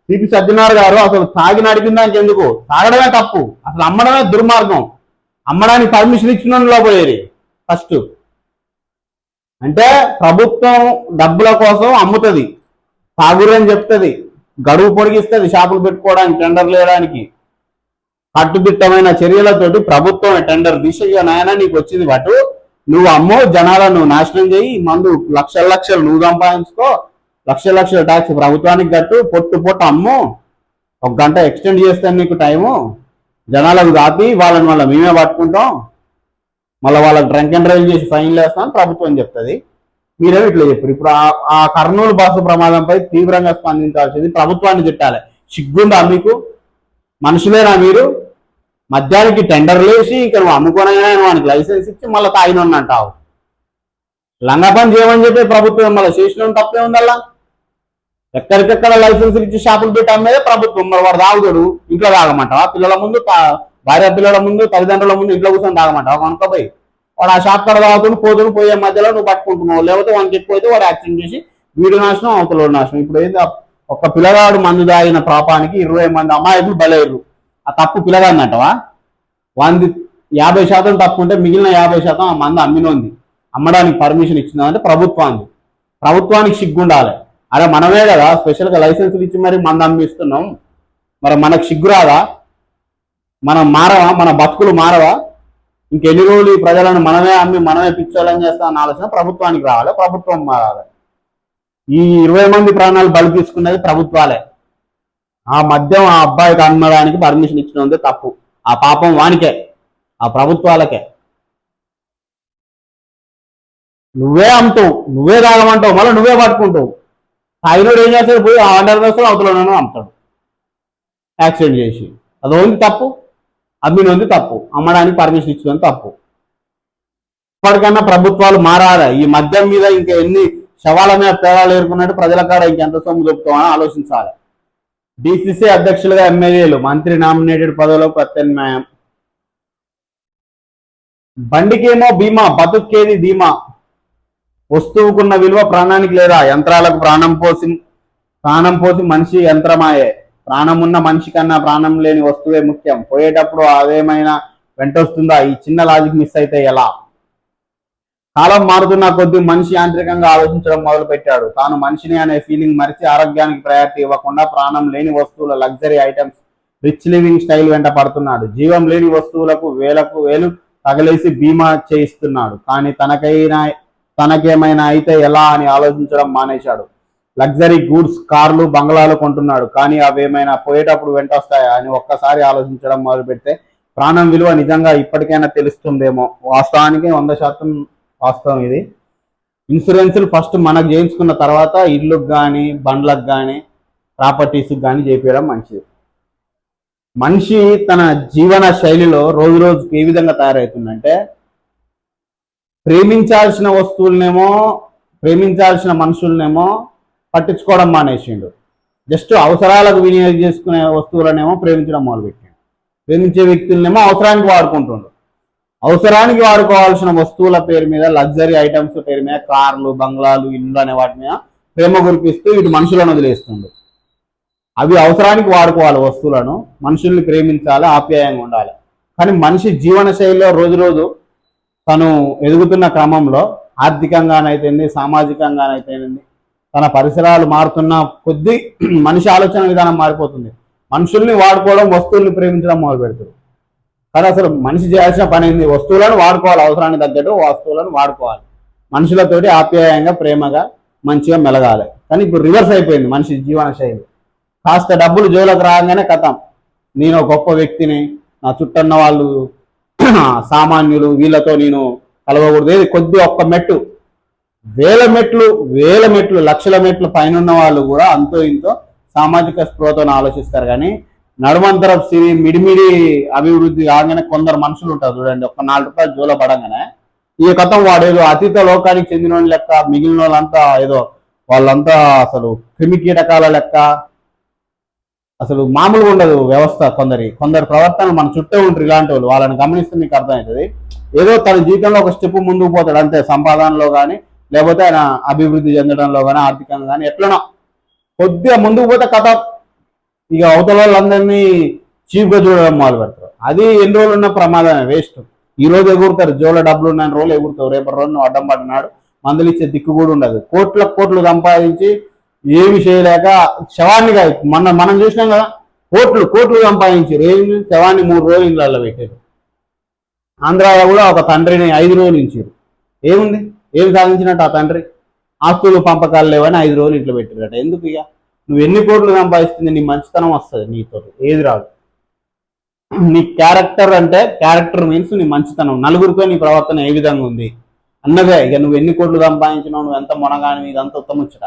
సిపి సజ్జనార్ గారు అసలు తాగి నడిపిందానికి ఎందుకు? తాగడమే తప్పు, అసలు అమ్మడమే దుర్మార్గం. అమ్మడానికి పర్మిషన్ ఇచ్చిన లోపలేరు ఫస్ట్. అంటే ప్రభుత్వం డబ్బుల కోసం అమ్ముతుంది, తాగురు అని చెప్తుంది, గడువు పొడిగిస్తుంది షాపులు పెట్టుకోవడానికి, టెండర్లు వేయడానికి. కట్టుదిట్టమైన చర్యలతోటి ప్రభుత్వం టెండర్ దిశగా నాయన నీకు వచ్చింది బటు నువ్వు అమ్మో, జనాలను నాశనం చేయి, మందు లక్షల లక్షలు నువ్వు సంపాదించుకో, లక్షల ట్యాక్స్ ప్రభుత్వానికి కట్టు, పొట్టు అమ్ము, 1 గంట ఎక్స్టెండ్ చేస్తాను నీకు టైము, జనాలకు దాపి వాళ్ళని మళ్ళీ మేమే పట్టుకుంటాం, మళ్ళీ వాళ్ళకి డ్రంక్ అండ్ డ్రైవ్ చేసి ఫైన్లు వేస్తామని ప్రభుత్వం చెప్తుంది. మీరేమో ఇట్లా చెప్పారు. ఇప్పుడు ఆ కర్నూలు బస్సు ప్రమాదంపై తీవ్రంగా స్పందించాల్సింది ప్రభుత్వాన్ని తిట్టాలి. సిగ్గుందా మీకు? మనుషులేనా మీరు? మద్యానికి టెండర్లు వేసి ఇక నువ్వు అమ్ముకోనైనా వానికి లైసెన్స్ ఇచ్చి మళ్ళీ తాగినోడిని అంటావు. లంగా పని చేయమని చెప్పి ప్రభుత్వం మళ్ళీ చేసిన తప్పే ఉందల్లా. ఎక్కడికెక్కడ లైసెన్సులు ఇచ్చి షాపులు పెట్టి అమ్మేదే ప్రభుత్వం. మరి వాడు తాగుతాడు, ఇంట్లో తాగమంటావా? పిల్లల ముందు, భార్య పిల్లల ముందు, తల్లిదండ్రుల ముందు ఇంట్లో కూర్చొని తాగమంటావా? కొనుక్కపోయి వాడు ఆ షాప్ కడ తాగుతుని పోయే మధ్యలో నువ్వు పట్టుకుంటున్నావు. లేకపోతే వానికి ఎక్కువైతే వాడు యాక్సిడెంట్ చేసి వీడి నాశనం, అవతల నాశనం. ఇప్పుడు ఏంది, ఒక్క పిల్లగాడు మందు తాగిన పాపానికి 20 మంది అమాయకులు బలయ్యారు. ఆ తప్పు పిల్లగాడిని అంటవా? వాంది 50% తప్పు ఉంటే మిగిలిన 50% ఆ మందు అమ్మినోంది. అమ్మడానికి పర్మిషన్ ఇచ్చిందంటే ప్రభుత్వానికి సిగ్గుండాలి. అరే మనమే కదా స్పెషల్గా లైసెన్సులు ఇచ్చి మరి మందు అమ్మిస్తున్నాం, మరి మనకు సిగ్గు రాదా? మనం మారవా? మన బతుకులు మారవా? ఇంకెన్ని రోజులు ఈ ప్రజలను మనమే అమ్మి మనమే పిచ్చోళ్ళని చేస్తామని ఆలోచన ప్రభుత్వానికి రావాలి, ప్రభుత్వం మారాలి. ఈ 20 మంది ప్రాణాలు బలి తీసుకున్నది ప్రభుత్వాలే. ఆ మద్యం ఆ అబ్బాయికి అమ్మడానికి పర్మిషన్ ఇచ్చినందుకు తప్పు. ఆ పాపం వానికే, ఆ ప్రభుత్వాలకే. నువ్వే అమ్ముతావు, నువ్వే తాగమంటావు, మళ్ళీ నువ్వే పట్టుకుంటావు. తాగినోడు ఏం చేస్తాడు? పోయి ఆ అండర్ వేస్తాడు, అవతలలోనూ అమ్ముతాడు యాక్సిడెంట్ చేసి. అది ఓన్లీ తప్పు, అమ్మినోంది తప్పు, అమ్మడానికి పర్మిషన్ ఇచ్చినందుకు తప్పు. ఇప్పటికన్నా ప్రభుత్వాలు మారాలి. ఈ మద్యం మీద ఇంకా ఎన్ని శవాల మీద తేడాలు ఏరుకున్నట్టు ప్రజల కాడ ఇంకెంత సొమ్ము దొరుకుతామని ఆలోచించాలి. డిసిసి అధ్యక్షులుగా ఎమ్మెల్యేలు, మంత్రి నామినేటెడ్ పదవులకు ప్రత్యామ్నాయం. బండికేమో బీమా, బతుకేది ధీమా. వస్తువుకున్న విలువ ప్రాణానికి లేదా? యంత్రాలకు ప్రాణం పోసి మనిషి యంత్రమాయే. ప్రాణం ఉన్న మనిషి కన్నా ప్రాణం లేని వస్తువే ముఖ్యం. పోయేటప్పుడు అదేమైనా వెంటొస్తుందా? ఈ చిన్న లాజిక్ మిస్ అయితే ఎలా? కాలం మారుతున్న కొద్దీ మనిషి యాంత్రికంగా ఆలోచించడం మొదలు పెట్టాడు. తాను మనిషిని అనే ఫీలింగ్ మరిచి ఆరోగ్యానికి ప్రయారిటీ ఇవ్వకుండా ప్రాణం లేని వస్తువుల, luxury items, rich living style వెంట పడుతున్నాడు. జీవం లేని వస్తువులకు వేలకు వేలు తగలేసి బీమా చేయిస్తున్నాడు. కానీ తనకేమైనా అయితే ఎలా అని ఆలోచించడం మానేశాడు. లగ్జరీ గూడ్స్, కార్లు, బంగ్లాలు కొంటున్నాడు. కానీ అవేమైనా పోయేటప్పుడు వెంట వస్తాయా అని ఒక్కసారి ఆలోచించడం మొదలు పెడితే ప్రాణం విలువ నిజంగా ఇప్పటికైనా తెలుస్తుందేమో. వాస్తవానికి 100% వాస్తవం ఇది. ఇన్సూరెన్సులు ఫస్ట్ మనకు చేయించుకున్న తర్వాత ఇళ్ళకు కానీ, బండ్లకు కానీ, ప్రాపర్టీస్కి కానీ చేయించడం మంచిది. మనిషి తన జీవన శైలిలో రోజు రోజుకి ఏ విధంగా తయారవుతుందంటే, ప్రేమించాల్సిన మనుషులనేమో పట్టించుకోవడం మానేసిండు. జస్ట్ అవసరాలకు వినియోగం చేసుకునే వస్తువులనేమో ప్రేమించడం మొదలుపెట్టిండు. ప్రేమించే వ్యక్తులనేమో అవసరానికి వాడుకుంటుండు. అవసరానికి వాడుకోవాల్సిన వస్తువుల పేరు మీద, లగ్జరీ ఐటమ్స్ పేరు మీద, కార్లు, బంగ్లాలు, ఇల్లు అనే వాటి మీద ప్రేమ గురిపిస్తూ ఇటు మనుషులను వదిలేస్తుండు. అవి అవసరానికి వాడుకోవాలి వస్తువులను, మనుషుల్ని ప్రేమించాలి, ఆప్యాయంగా ఉండాలి. కానీ మనిషి జీవన శైలిలో రోజు రోజు తను ఎదుగుతున్న క్రమంలో ఆర్థికంగానైతేంది, సామాజికంగానైతేంది, తన పరిసరాలు మారుతున్న కొద్దీ మనిషి ఆలోచన విధానం మారిపోతుంది. మనుషుల్ని వాడుకోవడం, వస్తువుల్ని ప్రేమించడం మొదలు పెడుతుంది. కానీ అసలు మనిషి చేయాల్సిన పని ఏంది? వస్తువులను వాడుకోవాలి, అవసరానికి తగ్గట్టు వస్తువులను వాడుకోవాలి. మనుషులతోటి ఆప్యాయంగా, ప్రేమగా, మంచిగా మెలగాలి. కానీ ఇప్పుడు రివర్స్ అయిపోయింది మనిషి జీవన శైలి. కాస్త డబ్బులు జోలకు రాగానే కథం, నేను గొప్ప వ్యక్తిని, నా చుట్టన్న వాళ్ళు సామాన్యులు, వీళ్ళతో నేను కలవకూడదు. ఏది కొద్ది ఒక్క మెట్టు, వేల మెట్లు, లక్షల మెట్లు పైన ఉన్న వాళ్ళు కూడా అంతో ఇంతో సామాజిక స్పృహతో ఆలోచిస్తారు. కానీ నడుమంతర సిరి మిడిమిడి అభివృద్ధి కాగానే కొందరు మనుషులు ఉంటారు చూడండి, ఒక 4 రూపాయలు జోల పడంగానే ఈ కథం వాడేదో అతీత లోకానికి చెందిన లెక్క, మిగిలిన వాళ్ళంతా ఏదో వాళ్ళంతా అసలు క్రిమి కీటకాల లెక్క, అసలు మామూలుగా ఉండదు వ్యవస్థ. కొందరి ప్రవర్తన మన చుట్టూ ఉంటారు ఇలాంటి వాళ్ళు, వాళ్ళని గమనిస్తే మీకు అర్థమవుతుంది. ఏదో తన జీవితంలో ఒక స్టెప్ ముందుకు పోతాడు అంతే, సంపాదనలో కానీ లేకపోతే ఆయన అభివృద్ధి చెందడంలో కానీ ఆర్థికంగా కానీ ఎట్లనో కొద్దిగా ముందుకు పోతే కథ ఇక అవతల వాళ్ళందరినీ చీప్గా చూడడం మొదలు పెడతారు. అది ఎన్ని రోజులు ఉన్న ప్రమాదమే, వేస్ట్. ఈ రోజు ఎగురుతారు, జోలో డబ్బులు ఉన్న రోజులు ఎగురుతావు, రేపటి రోజు నువ్వు అడ్డం పడినాడు మందులు ఇచ్చే దిక్కు కూడా ఉండదు. కోట్లు సంపాదించి ఏమి చేయలేక శవాన్ని మనం చూసినాం కదా, కోట్లు సంపాదించి శవాన్ని 3 రోజులు ఇళ్ళల్లో పెట్టారు. ఆంధ్రాలో కూడా ఒక తండ్రిని 5 రోజులు ఇచ్చారు. ఏముంది, ఏం సాధించినట్టు ఆ తండ్రి? ఆస్తులు పంపకాలు లేవని 5 రోజులు ఇంట్లో పెట్టారట. ఎందుకు? ఇక నువ్వు ఎన్ని కోట్లు సంపాదిస్తుంది, నీ మంచితనం వస్తుంది, నీతో ఏది రాదు. నీ క్యారెక్టర్ అంటే, క్యారెక్టర్ మీన్స్ నీ మంచితనం, నలుగురితో నీ ప్రవర్తన ఏ విధంగా ఉంది అన్నదే. ఇక నువ్వు ఎన్ని కోట్లు సంపాదించినావు, నువ్వు ఎంత మొనగాని, ఇదంతా ఉత్తముచ్చట.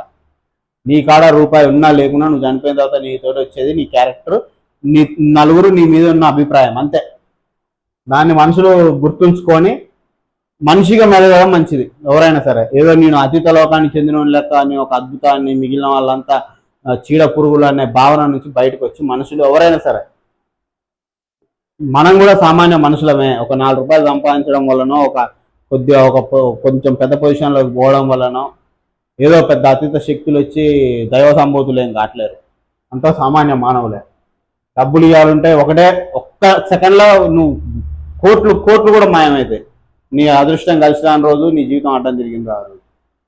నీ కాడ రూపాయి ఉన్నా లేకున్నా నువ్వు చనిపోయిన తర్వాత నీతో వచ్చేది నీ క్యారెక్టర్, నీ నలుగురు నీ మీద ఉన్న అభిప్రాయం, అంతే. దాన్ని మనుషులు గుర్తుంచుకొని మనిషిగా మెదగడం మంచిది ఎవరైనా సరే. ఏదో నేను అతీత లోకానికి చెందిన లెక్క, నీ ఒక అద్భుతాన్ని, మిగిలిన వాళ్ళంతా చీడ పురుగులు అనే భావన నుంచి బయటకు వచ్చి మనుషులు ఎవరైనా సరే, మనం కూడా సామాన్య మనుషులమే. ఒక 4 రూపాయలు సంపాదించడం వల్లనో, కొంచెం పెద్ద పొజిషన్లోకి పోవడం వల్లనో ఏదో పెద్ద అతీత శక్తులు వచ్చి దైవ సంబోధులు ఏం కావట్లేరు, అంతా సామాన్య మానవులే. డబ్బులు ఇవ్వాలంటే ఒక్క సెకండ్లో నువ్వు కోట్లు కూడా మాయమైతాయి. నీ అదృష్టం కలిసి రాని రోజు నీ జీవితం అడ్డం తిరిగింది రాదు,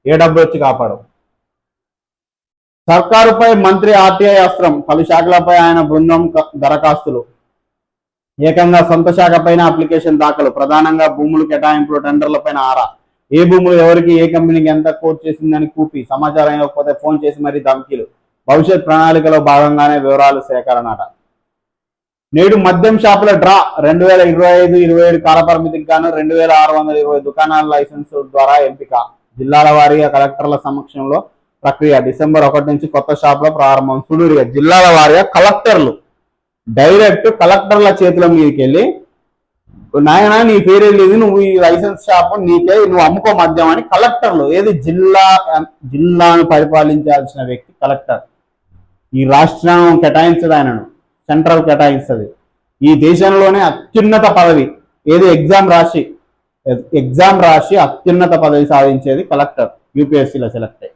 ఏ డబ్బు వచ్చి కాపాడవు. సర్కారుపై మంత్రి ఆర్టీఐ అస్త్రం, పలు శాఖలపై ఆయన బృందం దరఖాస్తులు. ఏకంగా సొంత శాఖ పైన అప్లికేషన్ దాఖలు, ప్రధానంగా భూములు కేటాయింపులు, టెండర్లపైన ఆరా. ఏ భూములు ఎవరికి, ఏ కంపెనీకి ఎంత కోట్ చేసిందని కూపి, సమాచారం ఇవ్వకపోతే ఫోన్ చేసి మరీ ధమ్కీలు. భవిష్యత్ ప్రణాళికలో భాగంగానే వివరాలు సేకరణట. నేడు మద్యం షాపుల డ్రా, 2025-27 కాలపరిమితికి గాను 2620 దుకాణాల లైసెన్సు ద్వారా ఎంపిక. జిల్లాల వారీగా కలెక్టర్ల సమక్షంలో ప్రక్రియ. డిసెంబర్ 1 నుంచి కొత్త షాపుల ప్రారంభం. సుడూరుగా జిల్లాల వారీగా కలెక్టర్లు డైరెక్ట్ కలెక్టర్ల చేతుల మీదకి వెళ్ళి, నాయన నీ పేరు వెళ్ళేది, నువ్వు ఈ లైసెన్స్ షాప్ నీకే, నువ్వు అమ్ముకో మద్యం అని కలెక్టర్లు. ఏది జిల్లాను పరిపాలించాల్సిన వ్యక్తి కలెక్టర్. ఈ రాష్ట్రం కేటాయించదు ఆయనను, సెంట్రల్ కేటాయిస్తుంది. ఈ దేశంలోనే అత్యున్నత పదవి ఏది, ఎగ్జామ్ రాసి అత్యున్నత పదవి సాధించేది కలెక్టర్, యూపీఎస్సీలో సెలెక్ట్ అయ్యి.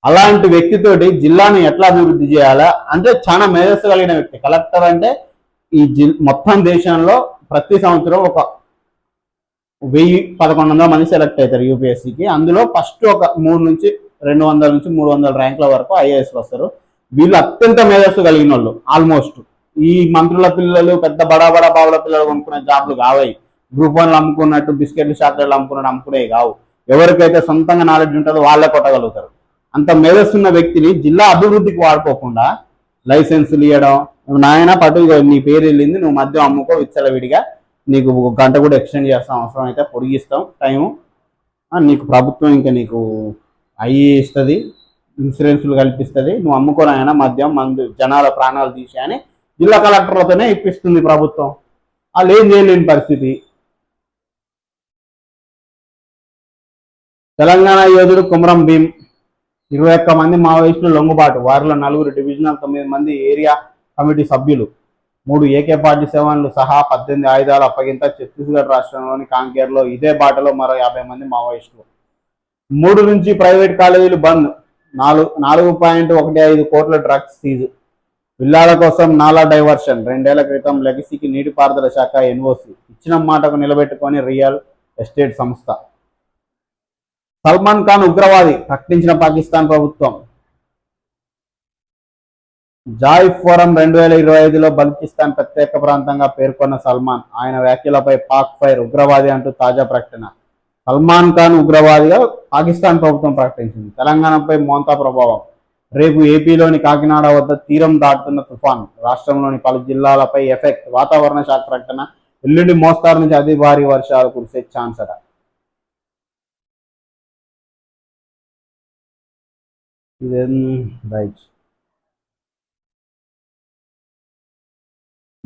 అలాంటి వ్యక్తితోటి జిల్లాను ఎట్లా అభివృద్ధి చేయాలా అంటే చాలా మేధస్సు కలిగిన వ్యక్తి కలెక్టర్. అంటే ఈ మొత్తం దేశంలో ప్రతి సంవత్సరం ఒక 1000-1100 మంది సెలెక్ట్ అవుతారు యూపీఎస్సీకి. అందులో ఫస్ట్ ఒక 200 నుంచి 300 ర్యాంకుల వరకు ఐఏఎస్లు వస్తారు. వీళ్ళు అత్యంత మేధస్సు కలిగిన వాళ్ళు. ఆల్మోస్ట్ ఈ మంత్రుల పిల్లలు, పెద్ద బడా బాబుల పిల్లలు కొనుక్కునే జాబ్లు కావాయి. గ్రూప్ 1 అమ్ముకున్నట్టు, బిస్కెట్లు చాక్లెట్లు అమ్ముకునేవి కావు. ఎవరికైతే సొంతంగా నాలెడ్జ్ ఉంటుందో వాళ్ళే కొట్టగలుగుతారు. అంత మేధస్సు ఉన్న వ్యక్తిని జిల్లా అభివృద్ధికి వాడుకోకుండా లైసెన్సులు ఇవ్వడం, నాయన పట్టు నీ పేరు వెళ్ళింది, నువ్వు మద్యం అమ్ముకో విచ్చలవిడిగా, నీకు 1 గంట కూడా ఎక్స్టెండ్ చేస్తాం, అవసరం అయితే పొడిగిస్తాం టైము, నీకు ప్రభుత్వం ఇంకా నీకు అయ్యి ఇస్తుంది, ఇన్సూరెన్సులు కల్పిస్తుంది, నువ్వు అమ్ముకోనైనా మద్యం, మందు, జనాల ప్రాణాలు తీసి అని జిల్లా కలెక్టర్లతోనే ఇప్పిస్తుంది ప్రభుత్వం. వాళ్ళు ఏం చేయలేని పరిస్థితి. తెలంగాణ యోధుడు కుమరం భీం, 21 మంది మావోయిస్టులు లొంగుబాటు, వారిలో 4 డివిజనల్, 9 మంది ఏరియా కమిటీ సభ్యులు, 3 AK-47లు సహా 18 ఆయుధాలు అప్పగింత. ఛత్తీస్గఢ్ రాష్ట్రంలోని కాంకేర్లో ఇదే బాటలో మరో 50 మంది మావోయిస్టులు. 3 నుంచి ప్రైవేట్ కాలేజీలు బంద్, 4.15 కోట్ల డ్రగ్స్ సీజు. విల్లాల కోసం నాలా డైవర్షన్, 2 ఏళ్ల క్రితం లెగసీకి నీటిపారుదల శాఖ ఎన్ఓసి ఇచ్చిన మాటకు నిలబెట్టుకొని రియల్ ఎస్టేట్ సంస్థ. సల్మాన్ ఖాన్ ఉగ్రవాది ప్రకటించిన పాకిస్తాన్ ప్రభుత్వం. జాయ్ ఫోరం 2025లో బలూచిస్తాన్ ప్రత్యేక ప్రాంతంగా పేర్కొన్న సల్మాన్, ఆయన వ్యాఖ్యలపై పాక్ ఫైర్, ఉగ్రవాది అంటూ తాజా ప్రకటన. సల్మాన్ ఖాన్ ఉగ్రవాదిగా పాకిస్తాన్ ప్రభుత్వం ప్రకటించింది. తెలంగాణపై మోంతా ప్రభావం. రేపు ఏపీలోని కాకినాడ వద్ద తీరం దాటుతున్న తుఫాన్, రాష్ట్రంలోని పలు జిల్లాలపై ఎఫెక్ట్. వాతావరణ శాఖ ప్రకటన. ఎల్లుండి మోస్తారు నుంచి అతి భారీ వర్షాలు కురిసే ఛాన్స్ అట. ఇదేం రైట్.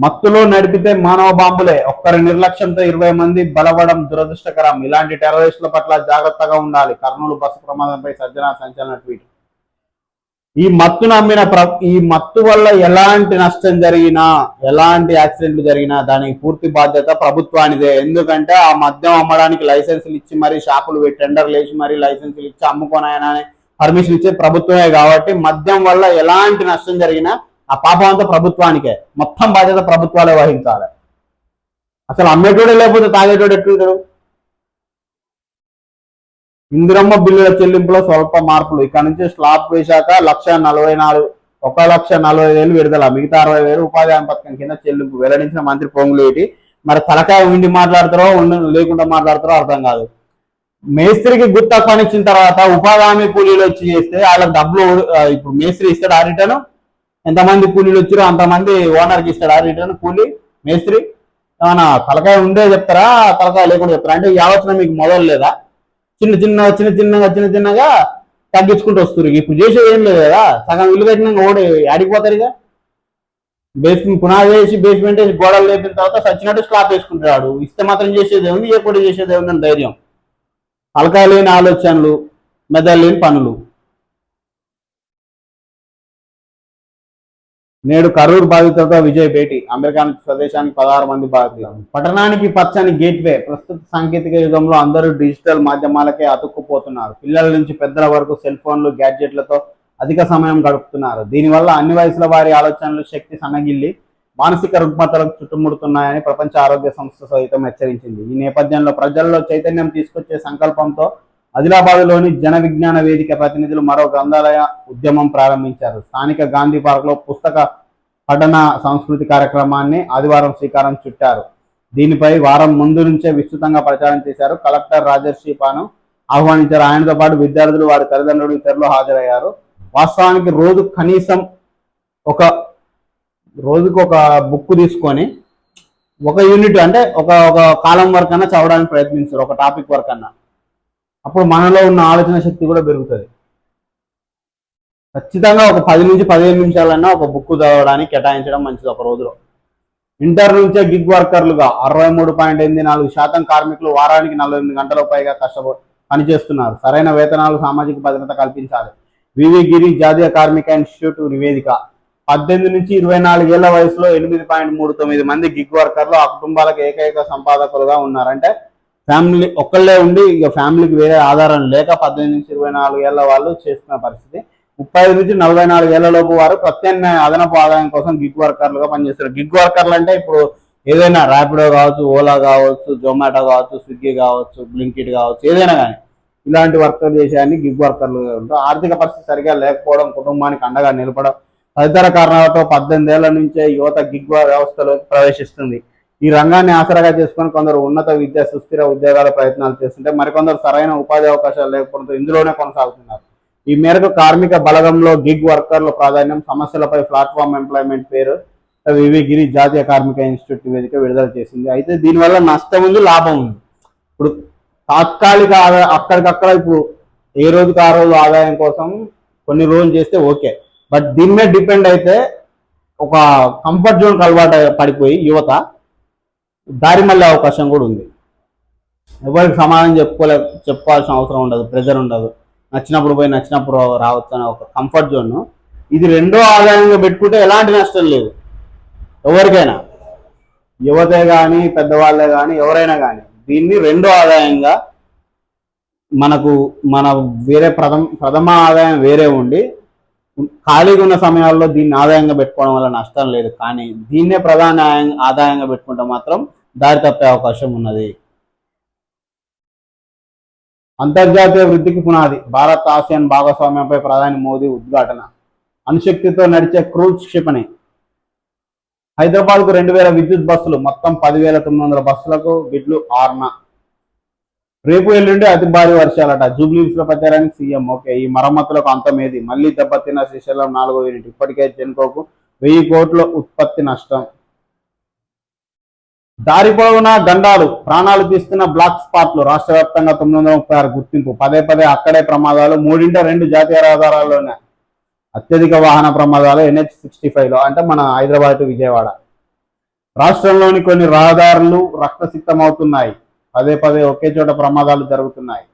మత్తులో నడిపితే మానవ బాంబులే, ఒక్కరి నిర్లక్ష్యంతో 20 మంది బలవడం దురదృష్టకరం. ఇలాంటి టెర్రరిస్టుల పట్ల జాగ్రత్తగా ఉండాలి. కర్నూలు బస్సు ప్రమాదంపై సజ్జన సంచలన ట్వీట్. ఈ మత్తు వల్ల ఎలాంటి నష్టం జరిగినా, ఎలాంటి యాక్సిడెంట్లు జరిగినా దానికి పూర్తి బాధ్యత ప్రభుత్వానిదే. ఎందుకంటే ఆ మద్యం అమ్మడానికి లైసెన్సులు ఇచ్చి మరి షాపులు పెట్టి టెండర్లు వేసి మరి లైసెన్సులు ఇచ్చి అమ్ముకోనాయన పర్మిషన్ ఇచ్చే ప్రభుత్వమే. కాబట్టి మద్యం వల్ల ఎలాంటి నష్టం జరిగినా ఆ పాపం అంతా ప్రభుత్వానికే, మొత్తం బాధ్యత ప్రభుత్వాలే వహించాలి. అసలు అమ్మేటోడే లేకపోతే తాగేటోడు ఎట్లుంటాడు? ఇందిరమ్మ బిల్లుల చెల్లింపులో స్వల్ప మార్పులు. ఇక్కడ నుంచి స్లాబ్ వేశాక 1,40,000 విడుదల, మిగతా 60,000 ఉపాధి హామీ పథకం కింద చెల్లింపు వెల్లడించిన మంత్రి పొంగులేటి. మరి తలకాయ ఉండి మాట్లాడతారో లేకుండా మాట్లాడతారో అర్థం కాదు. మేస్త్రికి గుత్త పనిచ్చిన తర్వాత ఉపాధి హామీ కూలీలు వచ్చి చేస్తే వాళ్ళకి డబ్బులు ఇప్పుడు మేస్త్రి ఇస్తాడు ఆ రిటర్న్. ఎంతమంది కూలీలు వచ్చారో అంతమంది ఓనర్కి ఇస్తాడు ఆ రిటర్న్ కూలీ మేస్త్రి. ఏమన్నా తలకాయ ఉండే చెప్తారా, తలకాయ లేకుండా చెప్తారా? అంటే ఈ ఆలోచన మీకు మొదలు లేదా? చిన్న చిన్నగా తగ్గించుకుంటూ వస్తారు. ఇప్పుడు చేసేది ఏం లేదు కదా, సగం ఇల్లు కట్టినాక ఓడి ఆడిపోతారు. ఇక బేస్మెంట్ పునాది వేసి బేస్మెంట్ వేసి గోడలు లేపిన తర్వాత సచ్చినట్టు స్లాబ్ వేసుకుంటాడు. ఇస్తే మాత్రం చేసేది ఉంది, ఏ కూడా చేసేది ఉంది ధైర్యం. తలకాయ లేని ఆలోచనలు, మెదడు లేని పనులు. నేడు కరూరు బాధితులతో విజయ్ భేటీ. అమెరికా నుంచి స్వదేశానికి 16 మంది బాధితులు. పట్టణానికి పచ్చని గేట్వే. ప్రస్తుత సాంకేతిక యుగంలో అందరూ డిజిటల్ మాధ్యమాలకే అతుక్కుపోతున్నారు. పిల్లల నుంచి పెద్దల వరకు సెల్ ఫోన్లు, గ్యాడ్జెట్లతో అధిక సమయం గడుపుతున్నారు. దీనివల్ల అన్ని వయసుల వారి ఆలోచనలు శక్తి సన్నగిల్లి మానసిక రుగ్మతలకు చుట్టుముడుతున్నాయని ప్రపంచ ఆరోగ్య సంస్థ సైతం హెచ్చరించింది. ఈ నేపథ్యంలో ప్రజల్లో చైతన్యం తీసుకొచ్చే సంకల్పంతో ఆదిలాబాద్లోని జన విజ్ఞాన వేదిక ప్రతినిధులు మరో గ్రంథాలయ ఉద్యమం ప్రారంభించారు. స్థానిక గాంధీ పార్క్లో పుస్తక పఠన సంస్కృతి కార్యక్రమాన్ని ఆదివారం శ్రీకారం చుట్టారు. దీనిపై వారం ముందు నుంచే విస్తృతంగా ప్రచారం చేశారు. కలెక్టర్ రాజర్షిపాను ఆహ్వానించారు. ఆయనతో పాటు విద్యార్థులు, వారి తల్లిదండ్రులు, ఇతరులు హాజరయ్యారు. వాస్తవానికి రోజుకు ఒక బుక్ తీసుకొని ఒక యూనిట్ అంటే ఒక కాలం వరకు అన్నా చదవడానికి ప్రయత్నించారు, ఒక టాపిక్ వరకు అన్నా. అప్పుడు మనలో ఉన్న ఆలోచన శక్తి కూడా పెరుగుతుంది. ఖచ్చితంగా ఒక 10 నుంచి 15 నిమిషాలన్నా ఒక బుక్ చదవడానికి కేటాయించడం మంచిది ఒక రోజులో. ఇంటర్ నుంచే గిగ్ వర్కర్లుగా 63.84% కార్మికులు వారానికి 48 గంటలకు పైగా పనిచేస్తున్నారు. సరైన వేతనాలు, సామాజిక భద్రత కల్పించాలి. వివి గిరి జాతీయ కార్మిక ఇన్స్టిట్యూట్ నివేదిక. 18 నుంచి 24 ఏళ్ల వయసులో 8.39 మంది గిగ్ వర్కర్లు ఆ కుటుంబాలకు ఏకైక సంపాదకులుగా ఉన్నారంటే ఫ్యామిలీ ఒక్కళ్ళే ఉండి ఇక ఫ్యామిలీకి వేరే ఆధారం లేక 18 నుంచి 24 ఏళ్ల వాళ్ళు చేస్తున్న పరిస్థితి. 35 నుంచి 44 ఏళ్ల లోపు వారు ప్రత్యామ్నాయ అదనపు ఆదాయం కోసం గిగ్ వర్కర్లుగా పనిచేస్తారు. గిగ్ వర్కర్లు అంటే ఇప్పుడు ఏదైనా ర్యాపిడో కావచ్చు, ఓలా కావచ్చు, జొమాటో కావచ్చు, స్విగ్గీ కావచ్చు, బ్లింకిట్ కావచ్చు, ఏదైనా కానీ ఇలాంటి వర్కర్లు చేసేయాన్ని గిగ్ వర్కర్లు ఉంటారు. ఆర్థిక పరిస్థితి సరిగా లేకపోవడం, కుటుంబానికి అండగా నిలపడం తదితర కారణాలతో 18 ఏళ్ల నుంచే యువత గిగ్ వ్యవస్థలోకి ప్రవేశిస్తుంది. ఈ రంగాన్ని ఆసరాగా చేసుకుని కొందరు ఉన్నత విద్య, సుస్థిర ఉద్యోగాల ప్రయత్నాలు చేస్తుంటే మరికొందరు సరైన ఉపాధి అవకాశాలు లేకపోవడంతో ఇందులోనే కొనసాగుతున్నారు. ఈ మేరకు కార్మిక బలగంలో గిగ్ వర్కర్ల ప్రాధాన్యం, సమస్యలపై ప్లాట్ఫామ్ ఎంప్లాయ్మెంట్ పేరు వివి గిరి జాతీయ కార్మిక ఇన్స్టిట్యూట్ నివేదిక విడుదల చేసింది. అయితే దీనివల్ల నష్టం ఉంది, లాభం ఉంది. ఇప్పుడు తాత్కాలిక అక్కడికక్కడ ఇప్పుడు ఏ రోజుకి ఆ రోజు ఆదాయం కోసం కొన్ని రోజులు చేస్తే ఓకే. బట్ దీని మీద డిపెండ్ అయితే ఒక కంఫర్ట్ జోన్కి అలవాటు పడిపోయి యువత దారి మళ్ళీ అవకాశం కూడా ఉంది. ఎవరికి సమాధానం చెప్పుకోవాల్సిన అవసరం ఉండదు, ప్రెజర్ ఉండదు. నచ్చినప్పుడు పోయి నచ్చినప్పుడు రావచ్చు అనే ఒక కంఫర్ట్ జోన్. ఇది రెండో ఆదాయంగా పెట్టుకుంటే ఎలాంటి నష్టం లేదు ఎవరికైనా, యువతే కానీ పెద్దవాళ్ళే కానీ ఎవరైనా కానీ. దీన్ని రెండో ఆదాయంగా మన వేరే ప్రథమ ఆదాయం వేరే ఉండి ఖాళీగా ఉన్న సమయాల్లో దీన్ని ఆదాయంగా పెట్టుకోవడం వల్ల నష్టం లేదు. కానీ దీన్నే ప్రధాన ఆదాయంగా పెట్టుకుంటే మాత్రం దారి తప్పే అవకాశం ఉన్నది. అంతర్జాతీయ వృద్ధికి పునాది. భారత్ ఆసియాన్ భాగస్వామ్యంపై ప్రధాని మోదీ ఉద్ఘాటన. అణుశక్తితో నడిచే క్రూజ్ క్షిపణి. హైదరాబాద్కు 2000 విద్యుత్ బస్సులు, మొత్తం 10,900 బస్సులకు బిడ్లు ఆర్న. రేపు ఎల్లుండి అతి భారీ వర్షాలట. జూబ్లీహిల్స్ లో ప్రచారానికి సీఎం ఓకే. ఈ మరమ్మతులకు అంతమేది. మళ్లీ దెబ్బతిన్న శ్రీశైలం 4వ యూనిట్. ఇప్పటికే జెన్కోకు 1000 కోట్ల ఉత్పత్తి నష్టం. దారి పొడవునా గండాలు, ప్రాణాలు తీస్తున్న బ్లాక్ స్పాట్లు. రాష్ట్ర వ్యాప్తంగా 936 గుర్తింపు. పదే అక్కడే ప్రమాదాలు. 3/2 జాతీయ రహదారుల్లోనే అత్యధిక వాహన ప్రమాదాలు NH65లో, అంటే మన హైదరాబాద్ టు విజయవాడ. రాష్ట్రంలోని కొన్ని రహదారులు రక్తసిక్తమవుతున్నాయి. పదే పదే ఒకే చోట ప్రమాదాలు జరుగుతున్నాయి.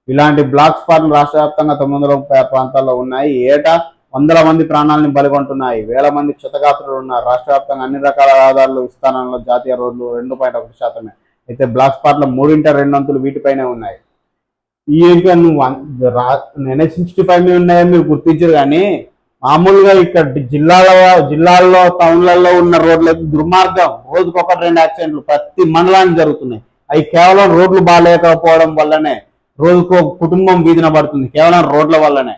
ఇలాంటి బ్లాక్ స్పాట్లు రాష్ట్ర వ్యాప్తంగా 930 ప్రాంతాల్లో ఉన్నాయి. ఏటా వందల మంది ప్రాణాలను బలిగొంటున్నాయి. వేల మంది క్షతగాత్రులు ఉన్నారు. రాష్ట్ర వ్యాప్తంగా అన్ని రకాల రహదారులు విస్తరణలో జాతీయ రోడ్లు 2.1%. అయితే బ్లాక్ స్పాట్ల 3/2 వీటిపైనే ఉన్నాయి. ఈ నువ్వు NH65 ఉన్నాయని మీరు గుర్తించరు, కానీ మామూలుగా ఇక్కడ జిల్లాల్లో టౌన్లలో ఉన్న రోడ్లకు దుర్మార్గం. రోజుకు 1-2 యాక్సిడెంట్లు ప్రతి మండలానికి జరుగుతున్నాయి. అవి కేవలం రోడ్లు బాగాలేకపోవడం వల్లనే. రోజుకు కుటుంబం వీధిన పడుతుంది కేవలం రోడ్ల వల్లనే,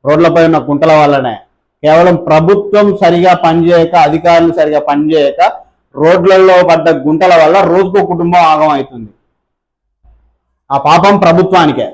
రోడ్లపై ఉన్న గుంటల వల్లనే. కేవలం ప్రభుత్వం సరిగా పనిచేయక, అధికారులు సరిగా పనిచేయక రోడ్లలో పడ్డ గుంటల వల్ల రోజుకో కుటుంబం ఆగం అవుతుంది. ఆ పాపం ప్రభుత్వానికే.